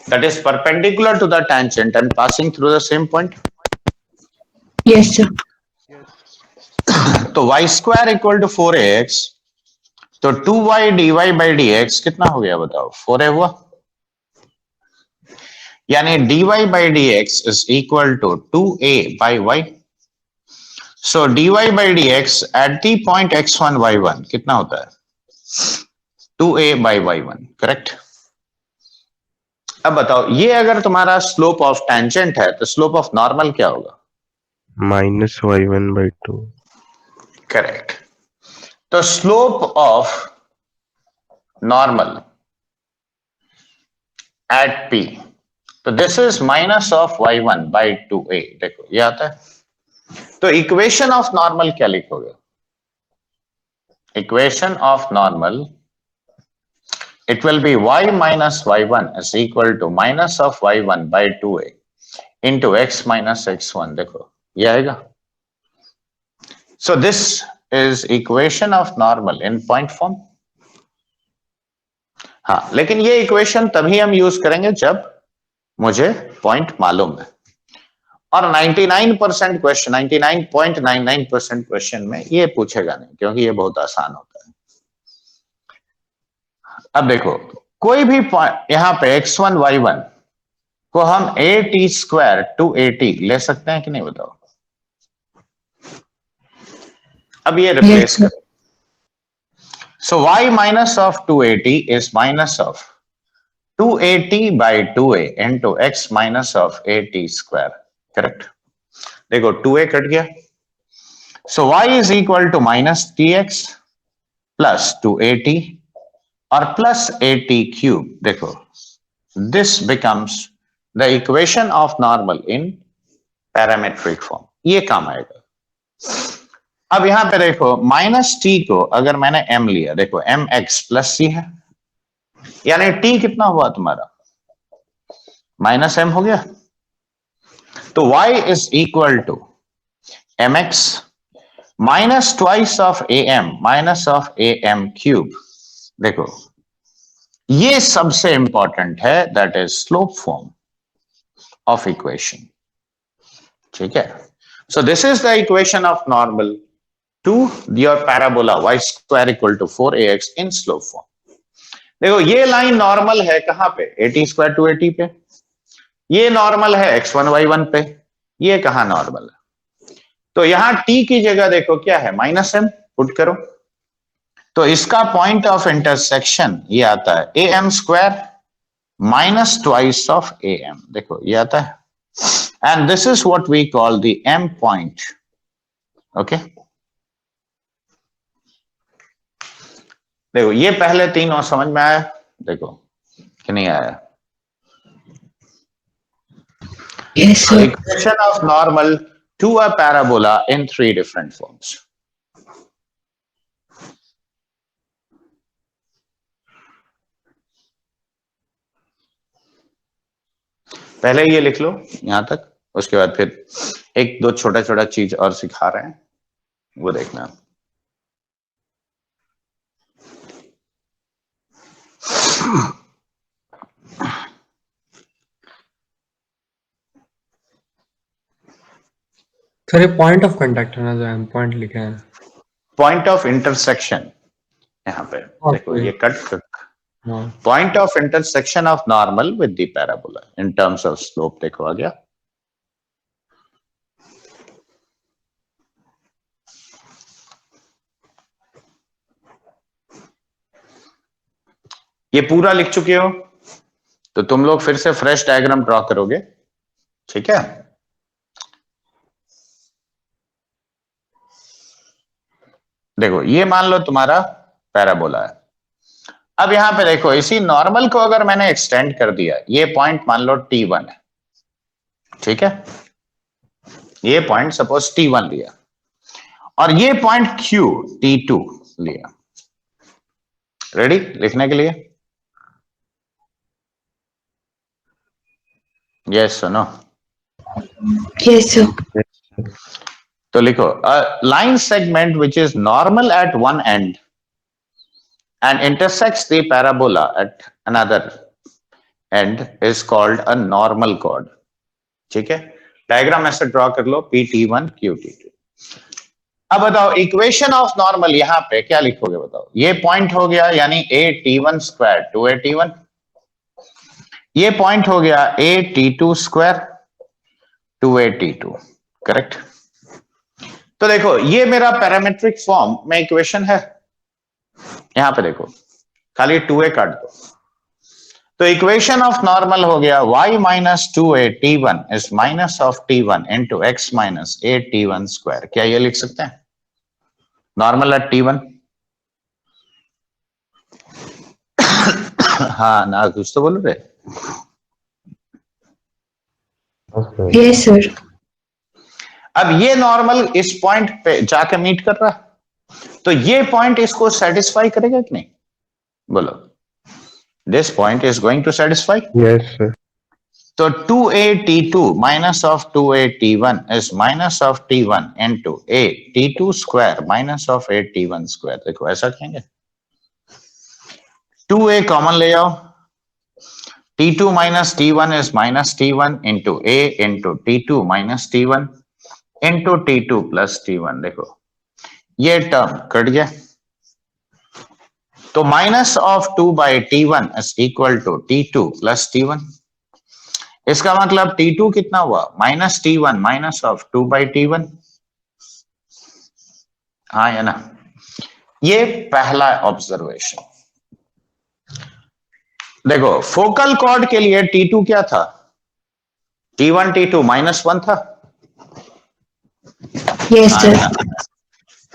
[SPEAKER 1] that is perpendicular to the tangent and passing through the same point.
[SPEAKER 2] Yes sir.
[SPEAKER 1] तो y square equal to 4ax, तो 2y dy by dx कितना हो गया बताओ, 4a हुआ। यानी dy by dx is equal to 2a by y. So dy by dx at the point x1 y1 कितना होता है? 2a by y1, correct? अब बताओ, ये अगर तुम्हारा स्लोप ऑफ टेंजेंट है तो स्लोप ऑफ नॉर्मल क्या होगा?
[SPEAKER 5] -y1/2.
[SPEAKER 1] करेक्ट. तो slope of normal at p, तो this is minus of y1 by 2a. देखो ये आता है. तो इक्वेशन ऑफ नॉर्मल क्या लिखोगे? Equation of normal, it will be y minus y1 is equal to minus of y1 by 2a into x minus x1. देखो ये आएगा. So this is equation of normal in point form. हाँ, लेकिन ये equation तभी हम use करेंगे जब मुझे पॉइंट मालूम है. और 99% क्वेश्चन, 99.99% क्वेश्चन में ये पूछेगा नहीं, क्योंकि ये बहुत आसान होता है. अब देखो, कोई भी पॉइंट यहां पे x1 y1 को हम at² 2at ले सकते हैं कि नहीं, बताओ? अब ये रिप्लेस
[SPEAKER 2] Yes,
[SPEAKER 1] करो. So y minus of 2at is minus of 2at by 2a into x minus of at², correct? देखो 2a कट गया. So y is equal to minus tx plus 2at और प्लस at³. देखो this becomes the equation of normal in parametric form. ये काम आएगा. अब यहां पे देखो, माइनस t को अगर मैंने m लिया, देखो mx प्लस c है, यानी t कितना हुआ तुम्हारा? माइनस m हो गया. तो y is equal to mx minus twice of am minus of am³. देखो ये सबसे इंपॉर्टेंट है, that is slope form of equation. ठीक है? So this is the equation of normal to your parabola y² equal to 4ax in slope form. देखो ये line normal है कहां पे? at² 2at पे. ये नॉर्मल है x1 y1 पे. ये कहां नॉर्मल है? तो यहां t की जगह देखो क्या है? माइनस m पुट करो. तो इसका पॉइंट ऑफ इंटरसेक्शन ये आता है am² minus twice of am. देखो ये आता है. And this is what we call the m point. Okay, देखो ये पहले तीनों समझ में आया? देखो कि नहीं आया?
[SPEAKER 2] yes, sir.
[SPEAKER 1] Equation of normal to a parabola in 3 different forms. पहले ये लिख लो यहां तक, उसके बाद फिर एक दो छोटा छोटा चीज और सिखा रहे हैं, वो देखना.
[SPEAKER 3] सर ये पॉइंट ऑफ कांटेक्ट है ना, जो हम पॉइंट लिखे हैं.
[SPEAKER 1] पॉइंट ऑफ इंटरसेक्शन यहाँ पे देखो, ये cut point of intersection of normal with the parabola in terms of slope. देखो आ गया. ये पूरा लिख चुके हो तो तुम लोग फिर से फ्रेश डायग्राम ड्रॉ करोगे. ठीक है? देखो ये मान लो तुम्हारा पैराबोला है. अब यहां पे देखो, इसी नॉर्मल को अगर मैंने एक्सटेंड कर दिया, ये पॉइंट मान लो t1 है. ठीक है? ये पॉइंट सपोज t1 लिया और ये पॉइंट q t2 लिया. रेडी लिखने के लिए? Yes no?
[SPEAKER 2] Yes, sir.
[SPEAKER 1] तो लिखो, line segment which is normal at one and and intersects the parabola at another end is called a normal chord. ठीक है? डायग्राम ऐसे ड्रॉ कर लो, PT1 QT2. अब बताओ इक्वेशन ऑफ नॉर्मल यहां पे क्या लिखोगे? बताओ. ये पॉइंट हो गया यानी at1² 2at1. ये पॉइंट हो गया a_t2 स्क्वायर 2a_t2, करेक्ट। तो देखो ये मेरा पैरामेट्रिक फॉर्म में इक्वेशन है, यहां पे देखो खाली 2a काट दो, तो इक्वेशन ऑफ नॉर्मल हो गया y minus 2a_t1 is minus of t1 into x minus a_t1 square. क्या ये लिख सकते हैं नॉर्मल एट t1? हाँ ना, कुछ तो बोल रहे।
[SPEAKER 2] Yes, sir.
[SPEAKER 1] अब ये नॉर्मल इस पॉइंट पे जाके मीट कर रहा है, तो ये पॉइंट इसको सेटिस्फाई करेगा कि नहीं, बोलो। This point is going to satisfy.
[SPEAKER 5] Yes, sir.
[SPEAKER 1] तो 2a_t2 minus of 2a_t1 is minus of t1 into a_t2 square minus of a_t1 square. देखो ऐसा कहेंगे, 2a कॉमन ले आओ, t2 minus t1 is minus t1 into a into t2 minus t1 into t2 plus t1। देखो ये term cut गया, तो minus of 2/t1 is equal to t2 plus t1। इसका मतलब t2 कितना हुआ, minus t1 minus of 2/t1। हाँ या ना, ये पहला ऑब्जर्वेशन। देखो फोकल कॉर्ड के लिए t2 क्या था, t1 t2 -1 था।
[SPEAKER 2] Yes, sir.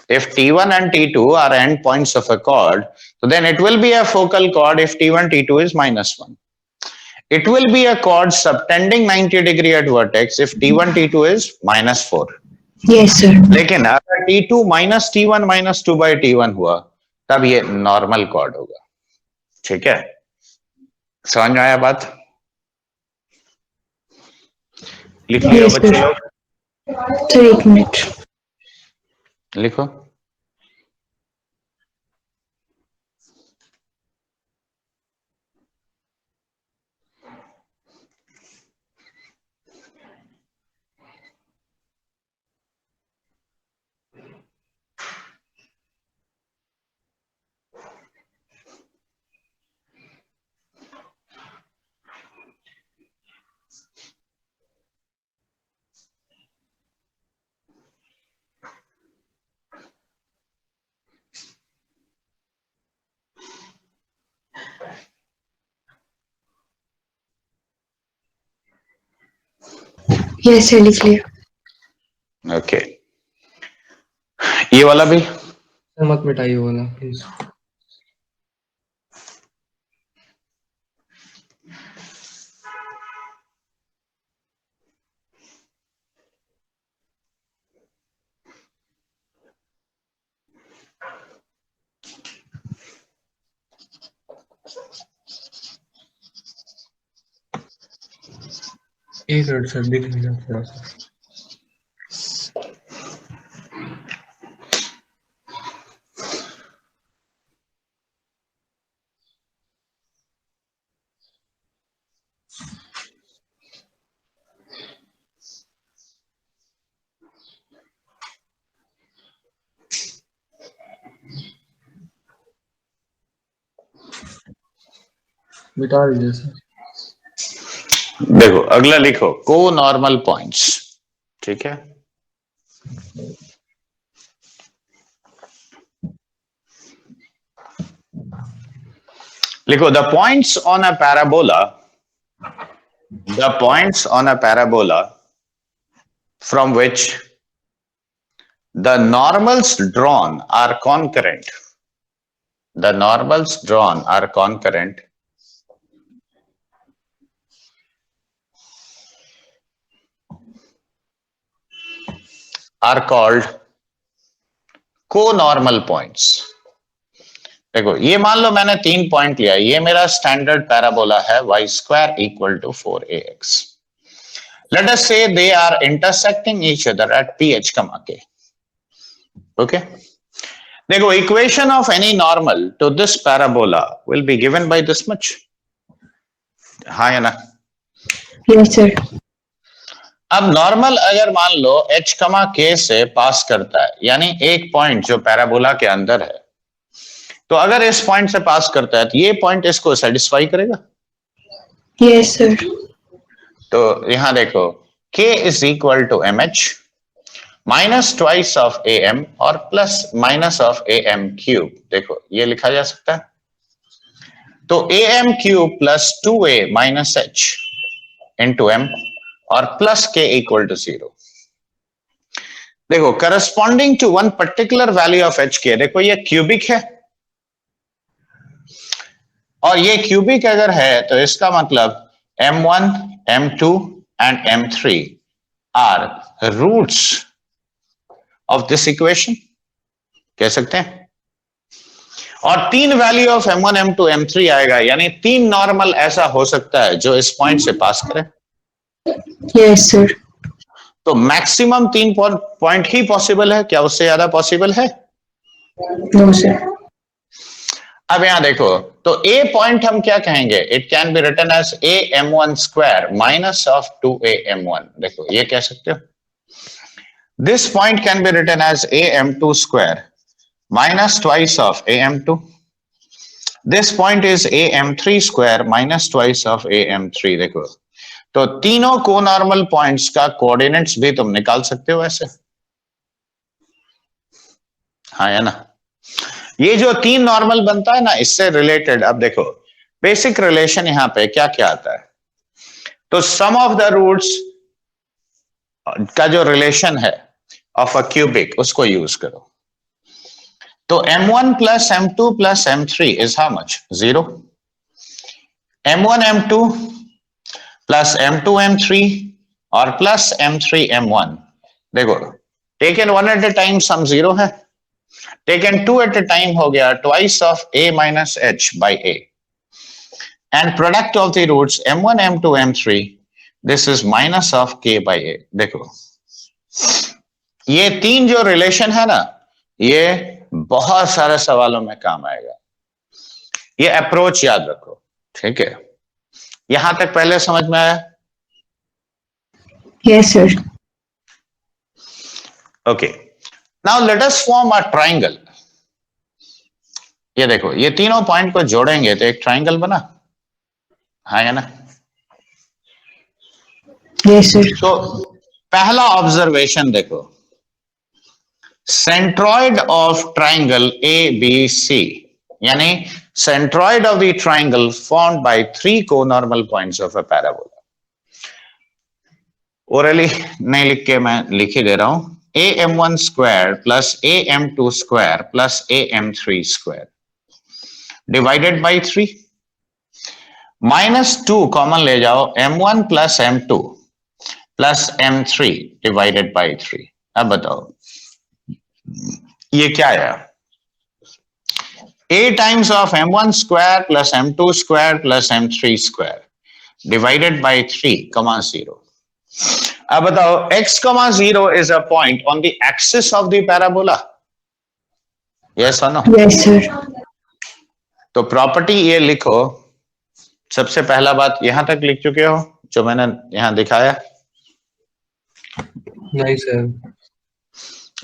[SPEAKER 1] If t1 and t2 are endpoints of a chord, so then it will be a focal chord if t1 t2 is -1. It will be a chord subtending 90 degree at vertex if t1 t2 is -4.
[SPEAKER 2] Yes, sir.
[SPEAKER 1] लेकिन अगर t2 minus t1 minus 2/t1 हुआ तब ये normal cord होगा। ठीक है, समझ में आया बात? लिख लिया
[SPEAKER 2] Yes,
[SPEAKER 1] बच्चे
[SPEAKER 2] sir.
[SPEAKER 1] लोग?
[SPEAKER 2] Sir, एक मिनट।
[SPEAKER 1] लिखो।
[SPEAKER 2] Yes, sir, लिख लिया।
[SPEAKER 1] ओके, ये वाला भी
[SPEAKER 3] मत मिटाइए वाला प्लीज। एक मिनट सर, देख लीजिए थोड़ा सा। मिटा दीजिए सर।
[SPEAKER 1] देखो अगला लिखो, को नॉर्मल पॉइंट्स। ठीक है, लिखो the points on a parabola, the points on a parabola from which the normals drawn are concurrent, the normals drawn are concurrent are called co-normal points। देखो ये मान लो मैंने 3 पॉइंट लिया, ये मेरा स्टैंडर्ड पैराबोला है y square equal to 4ax। Let us say they are intersecting each other at ph, k। Okay, देखो equation of any normal to this parabola will be given by this much. हाँ या ना?
[SPEAKER 2] Yes, sir.
[SPEAKER 1] अब normal अगर मान लो h, k से पास करता है, यानी एक पॉइंट जो पैराबोला के अंदर है, तो अगर इस पॉइंट से पास करता है तो ये पॉइंट इसको सेटिस्फाई करेगा।
[SPEAKER 2] Yes, sir.
[SPEAKER 1] तो यहां देखो k is equal to M H minus twice of A M और plus minus of A M cube. देखो ये लिखा जा सकता है, तो A M cube plus 2a minus H into M और प्लस के इक्वल टू 0। देखो corresponding to one particular value of H K, देखो ये क्यूबिक है और ये क्यूबिक अगर है तो इसका मतलब m1 m2 and m3 are roots of this equation, कह सकते हैं। और तीन value of m1 m2 m3 आएगा, यानी तीन नॉर्मल ऐसा हो सकता है जो इस पॉइंट से पास करे।
[SPEAKER 2] Yes, sir.
[SPEAKER 1] तो मैक्सिमम तीन पॉइंट ही पॉसिबल है, क्या उससे ज्यादा पॉसिबल है?
[SPEAKER 2] No, sir.
[SPEAKER 1] अब यहां देखो, तो a पॉइंट हम क्या कहेंगे, it can be written as a m1 square minus of 2a m1। देखो ये कह सकते हो, this point can be written as a m2 square minus twice of a m2। This point is a m3 square minus twice of a m3। देखो तो तीनों को normal points का कोऑर्डिनेट्स भी तुम निकाल सकते हो ऐसे, हाँ है ना। ये जो तीन नॉर्मल बनता है ना, इससे रिलेटेड अब देखो बेसिक रिलेशन यहां पे क्या क्या आता है। तो सम ऑफ द रूट्स का जो रिलेशन है ऑफ अ क्यूबिक, उसको यूज करो। तो m1 plus m2 plus m3 is how much? 0। m1 m2 plus m2 m3 और प्लस m3 m1। देखो taken one at a time sum 0 है, taken two at a time हो गया twice of a minus h by a, and product of the roots m1 m2 m3 this is minus of k by a। देखो ये तीन जो relation है ना, ये बहुत सारे सवालों में काम आएगा, ये अप्रोच याद रखो, ठीक है। यहां तक पहले समझ में आया?
[SPEAKER 2] Yes, sir.
[SPEAKER 1] Okay, now let us form a triangle. ये देखो ये तीनों पॉइंट को जोड़ेंगे तो एक ट्राइंगल बना, हाँ है ना।
[SPEAKER 2] Yes, sir.
[SPEAKER 1] तो पहला ऑब्जर्वेशन देखो, centroid of triangle A B C, यानी centroid of the triangle formed by three conormal points of a parabola. Orally नहीं लिख के मैं लिख ही दे रहा हूं, A M one square plus A M two square plus A M three square divided by 3, minus 2 common ले जाओ, m1 plus m2 plus m3 divided by 3। अब बताओ ये क्या है? a times of m1 square plus m2 square plus m3 square divided by 3 कमा 0। अब बताओ x कमा 0 is a point on the axis of the parabola, yes और नो?
[SPEAKER 2] Yes, sir.
[SPEAKER 1] तो प्रॉपर्टी ये लिखो, सबसे पहला बात यहां तक लिख चुके हो जो मैंने यहां दिखाया?
[SPEAKER 3] नहीं सर।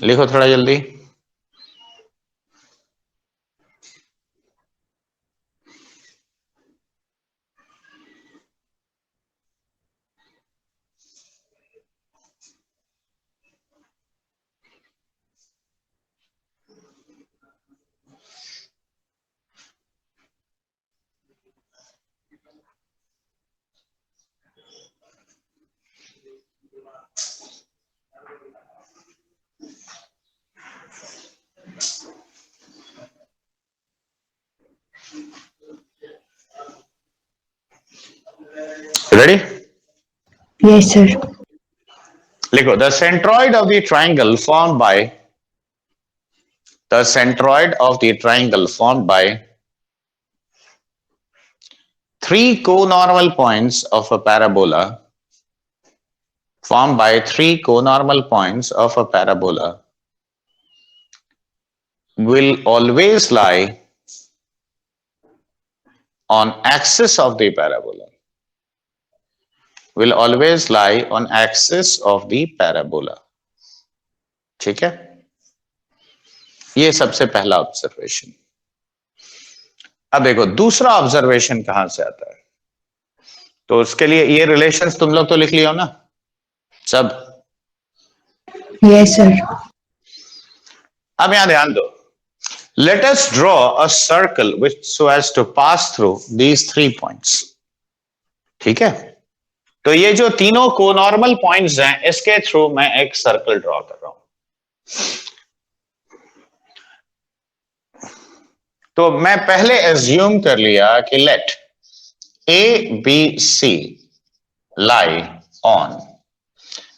[SPEAKER 1] लिखो थोड़ा जल्दी। रेडी?
[SPEAKER 2] Yes, sir.
[SPEAKER 1] लिखो the centroid of the triangle formed bye three conormal points of a parabola will always lie on axis of the parabola. ठीक है, ये सबसे पहला ऑब्जर्वेशन। अब देखो दूसरा ऑब्जर्वेशन कहां से आता है। तो उसके लिए ये रिलेशंस तुम लोग तो लिख लियो ना सब।
[SPEAKER 2] Yes, sir.
[SPEAKER 1] अब यहां ध्यान दो, let us draw a circle which so as to pass through these 3 points. ठीक है, तो ये जो तीनों कोनॉर्मल पॉइंट्स हैं इसके थ्रू मैं एक सर्कल ड्रॉ कर रहा हूं। तो मैं पहले एज्यूम कर लिया कि let A B C lie on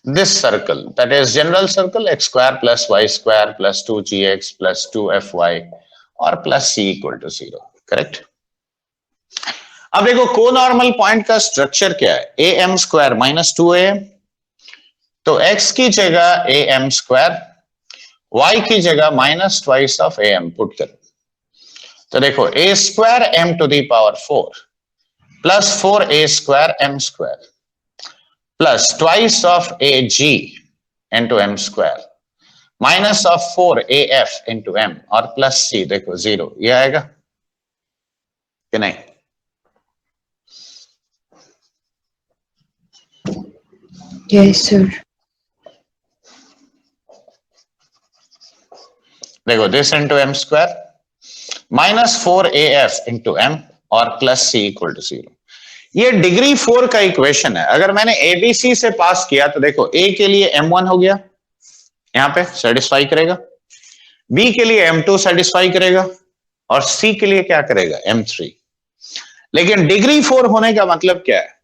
[SPEAKER 1] this circle, that is general circle x square plus y square plus 2gx plus 2fy और plus c equal to 0, correct. अब देखो कोनॉर्मल पॉइंट का स्ट्रक्चर क्या है, A M square minus 2am, तो x की जगह A M square, y की जगह minus twice of A M put करो। तो देखो A square M to the power 4 plus 4a square M square plus twice of A G into M square minus of 4af into M और plus C, देखो 0, ये आएगा कि नहीं?
[SPEAKER 2] Yes, sir.
[SPEAKER 1] देखो this into M square minus 4af into M और plus C equal to 0। ये degree 4 का इक्वेशन है। अगर मैंने एबीसी से पास किया तो देखो ए के लिए m1 हो गया, यहां पे सेटिस्फाई करेगा, बी के लिए m2 सेटिस्फाई करेगा और सी के लिए क्या करेगा, m3। लेकिन डिग्री 4 होने का मतलब क्या है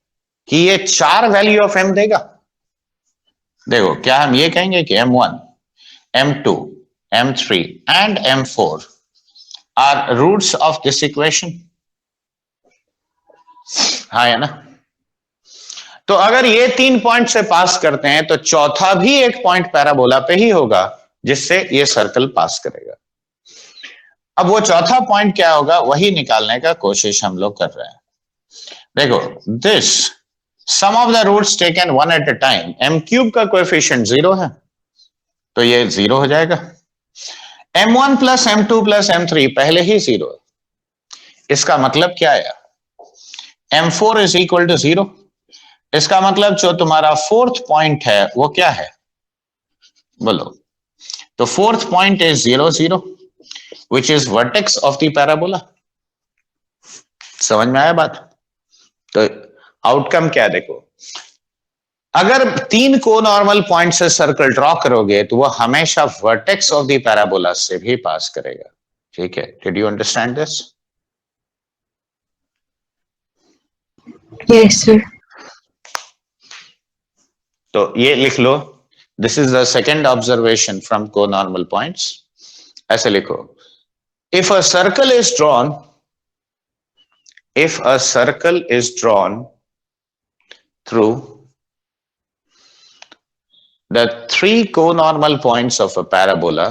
[SPEAKER 1] कि ये 4 वैल्यू ऑफ m देगा। देखो क्या हम ये कहेंगे कि m1 m2 m3 and m4 are roots of this equation, हाँ है ना। तो अगर ये 3 पॉइंट से पास करते हैं तो चौथा भी एक पॉइंट पैराबोला पे ही होगा जिससे ये सर्कल पास करेगा। अब वो चौथा पॉइंट क्या होगा वही निकालने का कोशिश हम लोग कर रहे हैं। देखो this sum of the roots taken one at a time, m cube का कोएफिशिएंट 0 है तो ये 0 हो जाएगा। m1 plus m2 plus m3 पहले ही 0 है, इसका मतलब क्या है, m4 इज इक्वल टू 0। इसका मतलब जो तुम्हारा फोर्थ पॉइंट है वो क्या है, बोलो। तो fourth point is 0 0 which is vertex of the parabola. समझ में आया बात? तो आउटकम क्या है, देखो अगर 3 को नॉर्मल पॉइंट से सर्कल ड्रॉ करोगे तो वो हमेशा वर्टेक्स ऑफ द पैराबोला से भी पास करेगा। ठीक है, did you understand this?
[SPEAKER 2] Yes, sir.
[SPEAKER 1] तो ये लिख लो, this is the second observation from conormal points. ऐसे लिखो, if a circle is drawn, if a circle is drawn through the 3 conormal points of a parabola,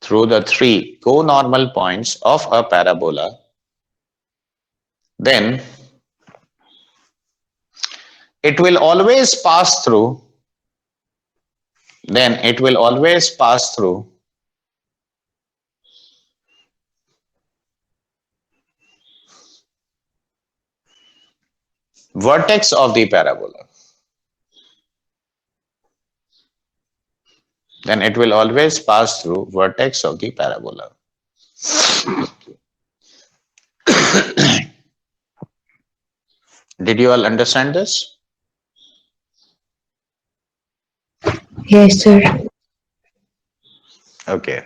[SPEAKER 1] through the 3 conormal points of a parabola, then it will always pass through, vertex of the parabola. Then it will always pass through vertex of the parabola. Did you all understand this?
[SPEAKER 2] Yes, sir.
[SPEAKER 1] Okay.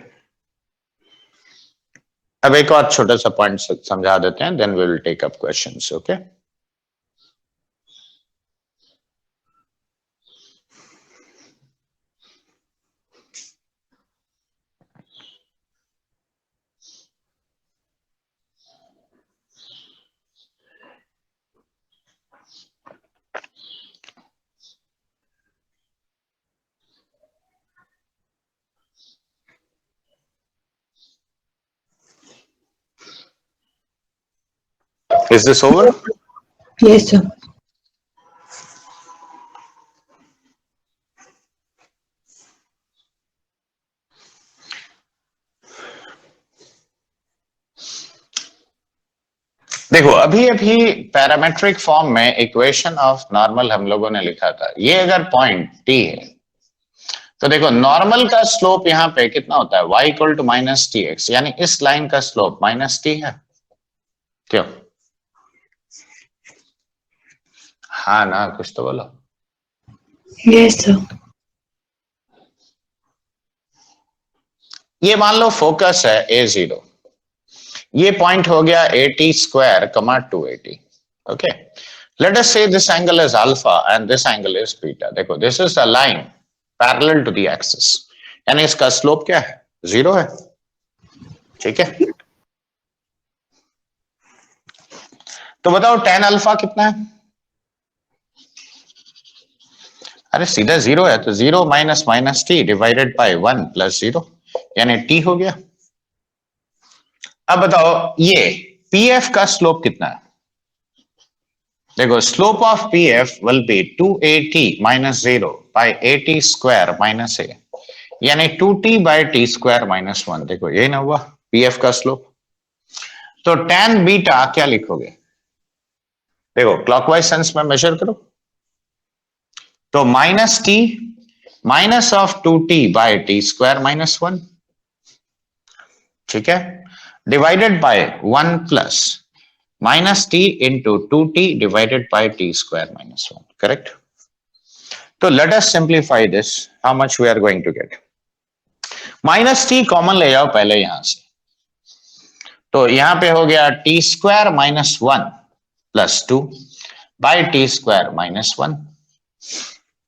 [SPEAKER 1] अब एक और छोटा सा point समझा देते हैं, then we will take up questions. Okay. Is this over?
[SPEAKER 2] Yes, sir.
[SPEAKER 1] देखो अभी अभी पैरामेट्रिक फॉर्म में इक्वेशन ऑफ नॉर्मल हम लोगों ने लिखा था, ये अगर पॉइंट टी है तो देखो नॉर्मल का स्लोप यहाँ पे कितना होता है, y equal to minus t x, यानी इस लाइन का स्लोप माइनस टी है। क्यों? हाँ ना, कुछ तो बोलो।
[SPEAKER 2] Yes, sir.
[SPEAKER 1] ये मान लो फोकस है a0, ये पॉइंट हो गया 80 स्क्वायर कमा 280। Okay, let us say this angle is alpha and this angle is beta. देखो this is the line parallel to the axis, यानी इसका स्लोप क्या है, 0 है। ठीक है, तो बताओ tan अल्फा कितना है? अरे सीधा 0 है, तो 0 minus minus T divided by 1 plus 0, यानी t हो गया। अब बताओ ये pf का स्लोप कितना है? देखो slope of pf will be 2at minus 0 by 80 square minus a, यानी 2t bye t square minus 1। देखो ये ना हुआ pf का स्लोप। तो tan बीटा क्या लिखोगे? देखो क्लॉकवाइज सेंस में मेजर करो, तो minus T minus of 2t by T square minus 1, ठीक है, divided by 1 plus minus T into 2t divided by T square minus 1, correct. तो let us simplify this, how much we are going to get. Minus T common ले जाओ पहले यहां से, तो यहां पे हो गया t square minus 1 plus 2 by T square minus 1,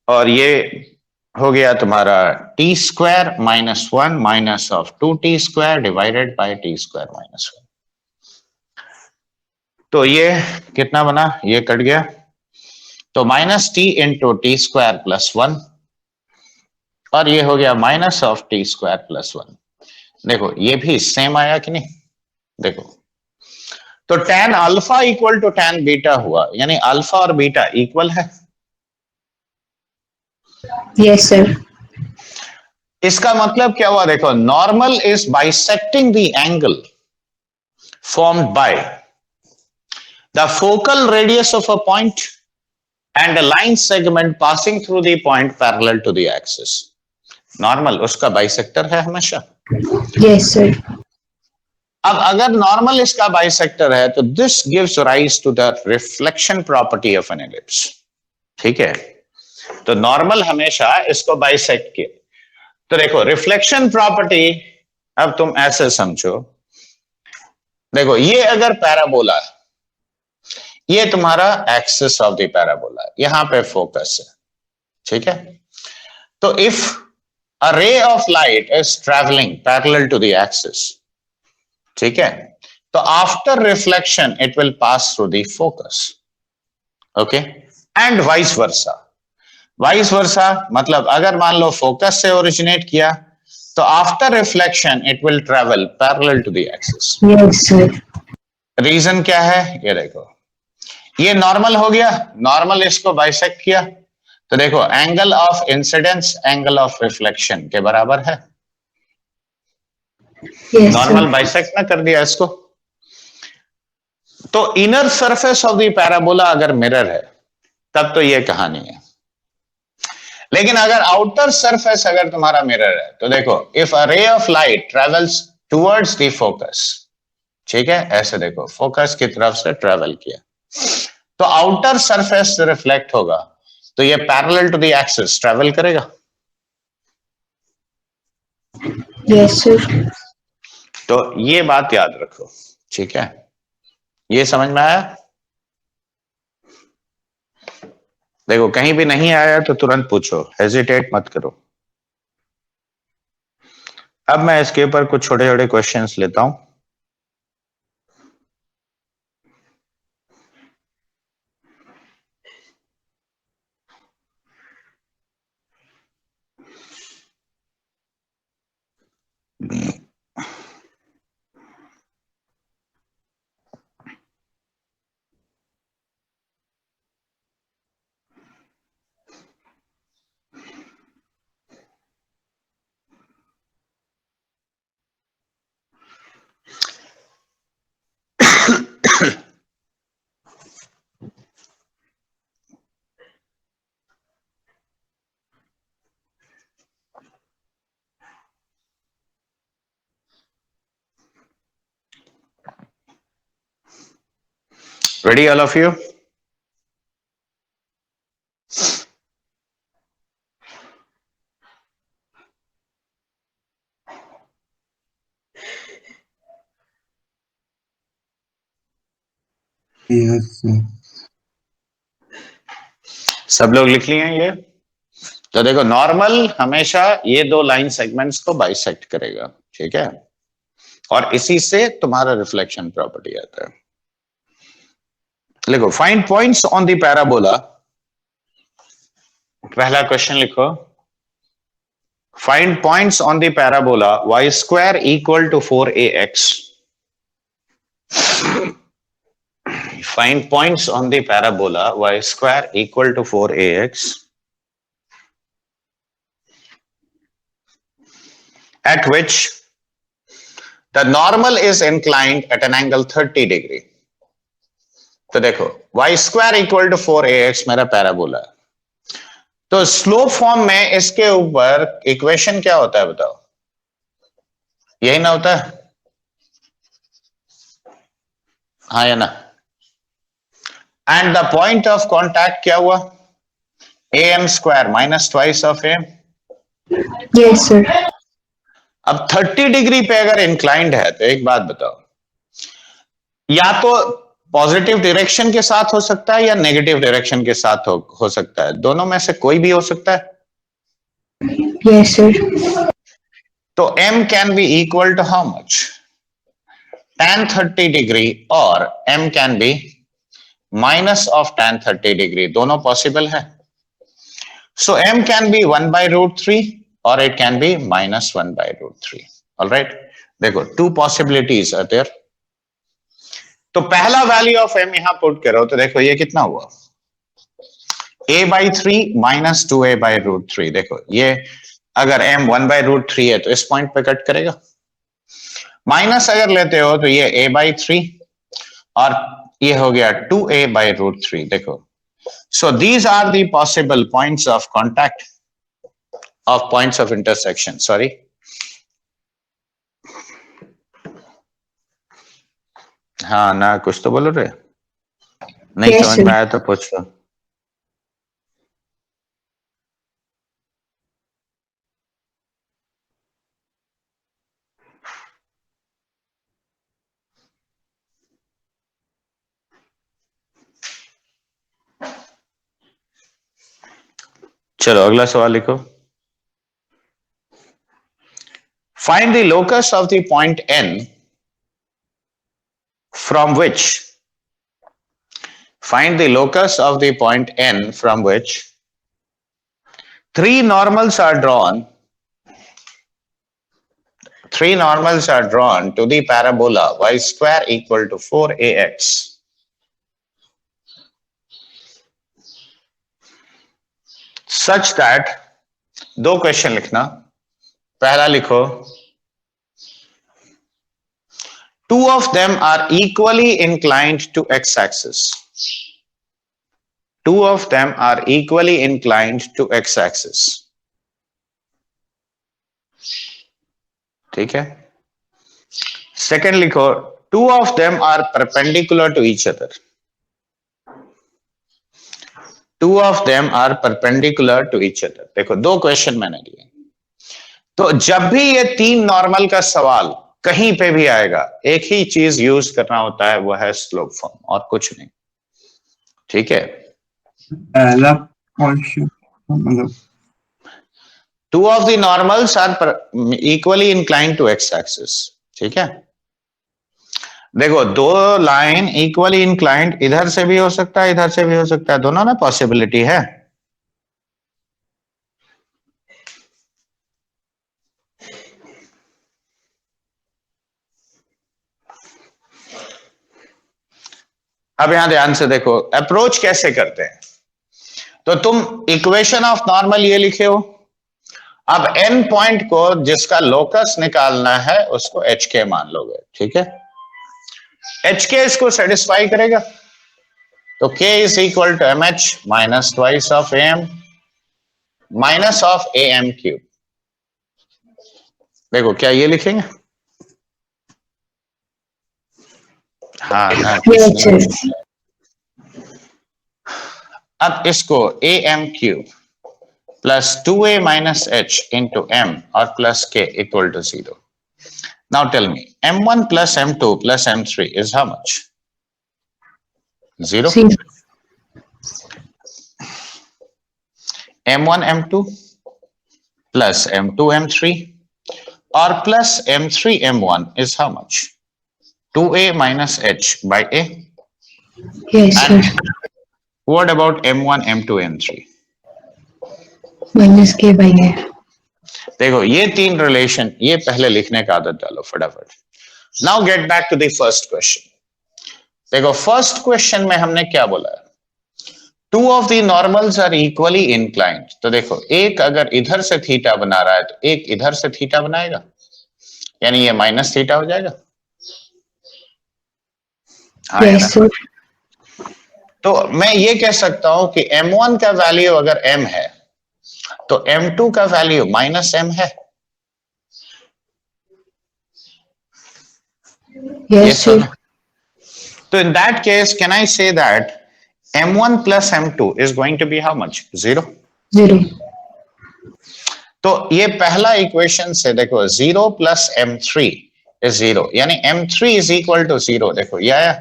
[SPEAKER 1] और ये हो गया तुम्हारा t square minus 1 minus of 2t square divided by T square minus 1। तो ये कितना बना, ये कट गया, तो minus T into t square plus 1, और ये हो गया minus of t square plus 1। देखो ये भी सेम आया कि नहीं? देखो तो tan alpha equal to tan beta हुआ, यानी अल्फा और बीटा इक्वल है।
[SPEAKER 2] Yes, sir.
[SPEAKER 1] इसका मतलब क्या हुआ? देखो normal is bisecting the angle formed by the focal radius of a point and a line segment passing through the point parallel to the axis. Normal उसका बाइसेक्टर है हमेशा।
[SPEAKER 2] Yes, sir.
[SPEAKER 1] अब अगर नॉर्मल इसका बाइसेक्टर है तो this gives rise to the reflection property of an ellipse. ठीक है, तो नॉर्मल हमेशा इसको बाइसेक्ट किया, तो देखो रिफ्लेक्शन प्रॉपर्टी, अब तुम ऐसे समझो, देखो ये अगर पैराबोला है, ये तुम्हारा एक्सिस ऑफ द पैराबोला, यहां पे फोकस है, ठीक है, तो if a ray of light is traveling parallel to the axis, ठीक है, तो after reflection it will pass through the focus, okay, and vice versa। vice versa मतलब अगर मान लो फोकस से ओरिजिनेट किया तो after reflection it will travel parallel to the axis.
[SPEAKER 2] Yes, sir.
[SPEAKER 1] Reason क्या है? ये देखो ये नॉर्मल हो गया, नॉर्मल इसको बाइसेक्ट किया, तो देखो angle of incidence angle of reflection के बराबर है।
[SPEAKER 2] Yes,
[SPEAKER 1] normal
[SPEAKER 2] sir.
[SPEAKER 1] बाइसेक्ट ना कर दिया इसको, तो inner surface of the parabola अगर मिरर है तब तो ये कहानी है, लेकिन अगर आउटर सरफेस अगर तुम्हारा मिरर है तो देखो if a ray of light travels towards the focus, ठीक है, ऐसे देखो फोकस की तरफ से ट्रेवल किया तो आउटर सरफेस से रिफ्लेक्ट होगा, तो ये parallel to the axis travel करेगा।
[SPEAKER 2] Yes, sir.
[SPEAKER 1] तो ये बात याद रखो, ठीक है, ये समझ में आया? देखो कहीं भी नहीं आया तो तुरंत पूछो, हेजिटेट मत करो। अब मैं इसके ऊपर कुछ छोटे छोटे क्वेश्चंस लेता हूं। Ready, all of you?
[SPEAKER 4] Yes, sir.
[SPEAKER 1] सब लोग लिख लिए हैं ये? तो देखो, नॉर्मल हमेशा ये दो लाइन सेगमेंट्स को बाइसेक्ट करेगा, ठीक है, और इसी से तुम्हारा रिफ्लेक्शन प्रॉपर्टी आता है। लिखो, find points on the parabola. पहला क्वेश्चन लिखो, find points on the parabola y square equal to 4ax। Find points on the parabola y square equal to 4ax at which the normal is inclined at an angle 30 degree। तो देखो, y square equal to 4ax मेरा parabola है, तो slope form में इसके ऊपर equation क्या होता है बताओ? यही ना होता है? हाँ या ना? And the point of contact क्या हुआ? am square minus twice of am।
[SPEAKER 2] Yes, sir.
[SPEAKER 1] अब 30 डिग्री पे अगर इंक्लाइंड है तो एक बात बताओ, या तो पॉजिटिव डायरेक्शन के साथ हो सकता है या नेगेटिव डायरेक्शन के साथ हो सकता है, दोनों में से कोई भी हो सकता है।
[SPEAKER 2] Yes, sir.
[SPEAKER 1] तो m can be equal to how much? tan 30 degree, और m can be minus of tan 30 degree, दोनों पॉसिबल है। सो m कैन बी 1/√3 और it can be minus 1/√3। Alright, देखो, टू पॉसिबिलिटीज आर देयर। तो पहला value of m यहां put करो तो देखो ये कितना हुआ? a/3 minus 2a/√3। देखो, ये अगर m 1/√3 है तो इस पॉइंट पे कट करेगा। माइनस अगर लेते हो तो ये a/3 और ये हो गया 2a/√3। देखो, so these are the possible points of contact of points of intersection, sorry। हाँ ना, कुछ तो बोलो रे, नहीं
[SPEAKER 2] Yes,
[SPEAKER 1] समझ
[SPEAKER 2] sir.
[SPEAKER 1] में आया तो पूछ लो। चलो अगला सवाल लिखो। Find the locus of the point n from which, find the locus of the point n from which three normals are drawn to the parabola y square equal to 4ax such that, दो question लिखना। पहला लिखो, two of them are equally inclined to x-axis। Two of them are equally inclined to x-axis। ठीक है। Second लिखो, two of them are perpendicular to each other। Two of them are perpendicular to each other। देखो, दो question मैंने दिए, तो जब भी ये तीन नॉर्मल का सवाल कहीं पे भी आएगा, एक ही चीज यूज करना होता है, वो है स्लोप फॉर्म और कुछ नहीं। ठीक है।
[SPEAKER 4] पहला क्वेश्चन मतलब
[SPEAKER 1] two of the normals are equally inclined to x axis. ठीक है। देखो, दो लाइन इक्वली इंक्लाइंड, इधर से भी हो सकता है, इधर से भी हो सकता है, दोनों में पॉसिबिलिटी है। अब यहां ध्यान से देखो, अप्रोच कैसे करते हैं। तो तुम इक्वेशन ऑफ नॉर्मल ये लिखे हो, अब एन पॉइंट को जिसका लोकस निकालना है उसको एच के मान लोगे। ठीक है। एच के इसको सेटिस्फाई करेगा, तो k is equal to M H minus twice of m minus of A M cube. देखो, क्या ये लिखेंगे? हाँ ना,
[SPEAKER 2] Yes, sir.
[SPEAKER 1] अब इसको a M cube plus 2a minus H into M और प्लस के equal to 0. Now tell me, m1 plus m2 plus m3 is how much? 0.
[SPEAKER 2] Zero.
[SPEAKER 1] m1 m2 plus m2 m3 or plus m3 m1 is how much? 2a minus h by a.
[SPEAKER 2] Yes, sir.
[SPEAKER 1] And what about m1 m2 m3?
[SPEAKER 2] Minus K by A.
[SPEAKER 1] देखो ये तीन relation, ये पहले लिखने का आदत डालो फटाफट. Now get back to the first question. देखो फर्स्ट क्वेश्चन में हमने क्या बोला है? Two of the normals are equally inclined. तो देखो एक अगर इधर से थीटा बना रहा है तो एक इधर से थीटा बनाएगा, यानी ये माइनस थीटा हो जाएगा. हाँ
[SPEAKER 2] Yes, sir.
[SPEAKER 1] तो मैं ये कह सकता हूं कि m1 का वैल्यू अगर m है तो m2 का वैल्यू माइनस m है.
[SPEAKER 2] Yes, sir.
[SPEAKER 1] So in that case, can I say that m1 plus m2 is going to be how much? 0.
[SPEAKER 2] 0.
[SPEAKER 1] तो ये पहला इक्वेशन से देखो 0 plus m3 is 0, यानी m3 is equal to 0. देखो ये आया.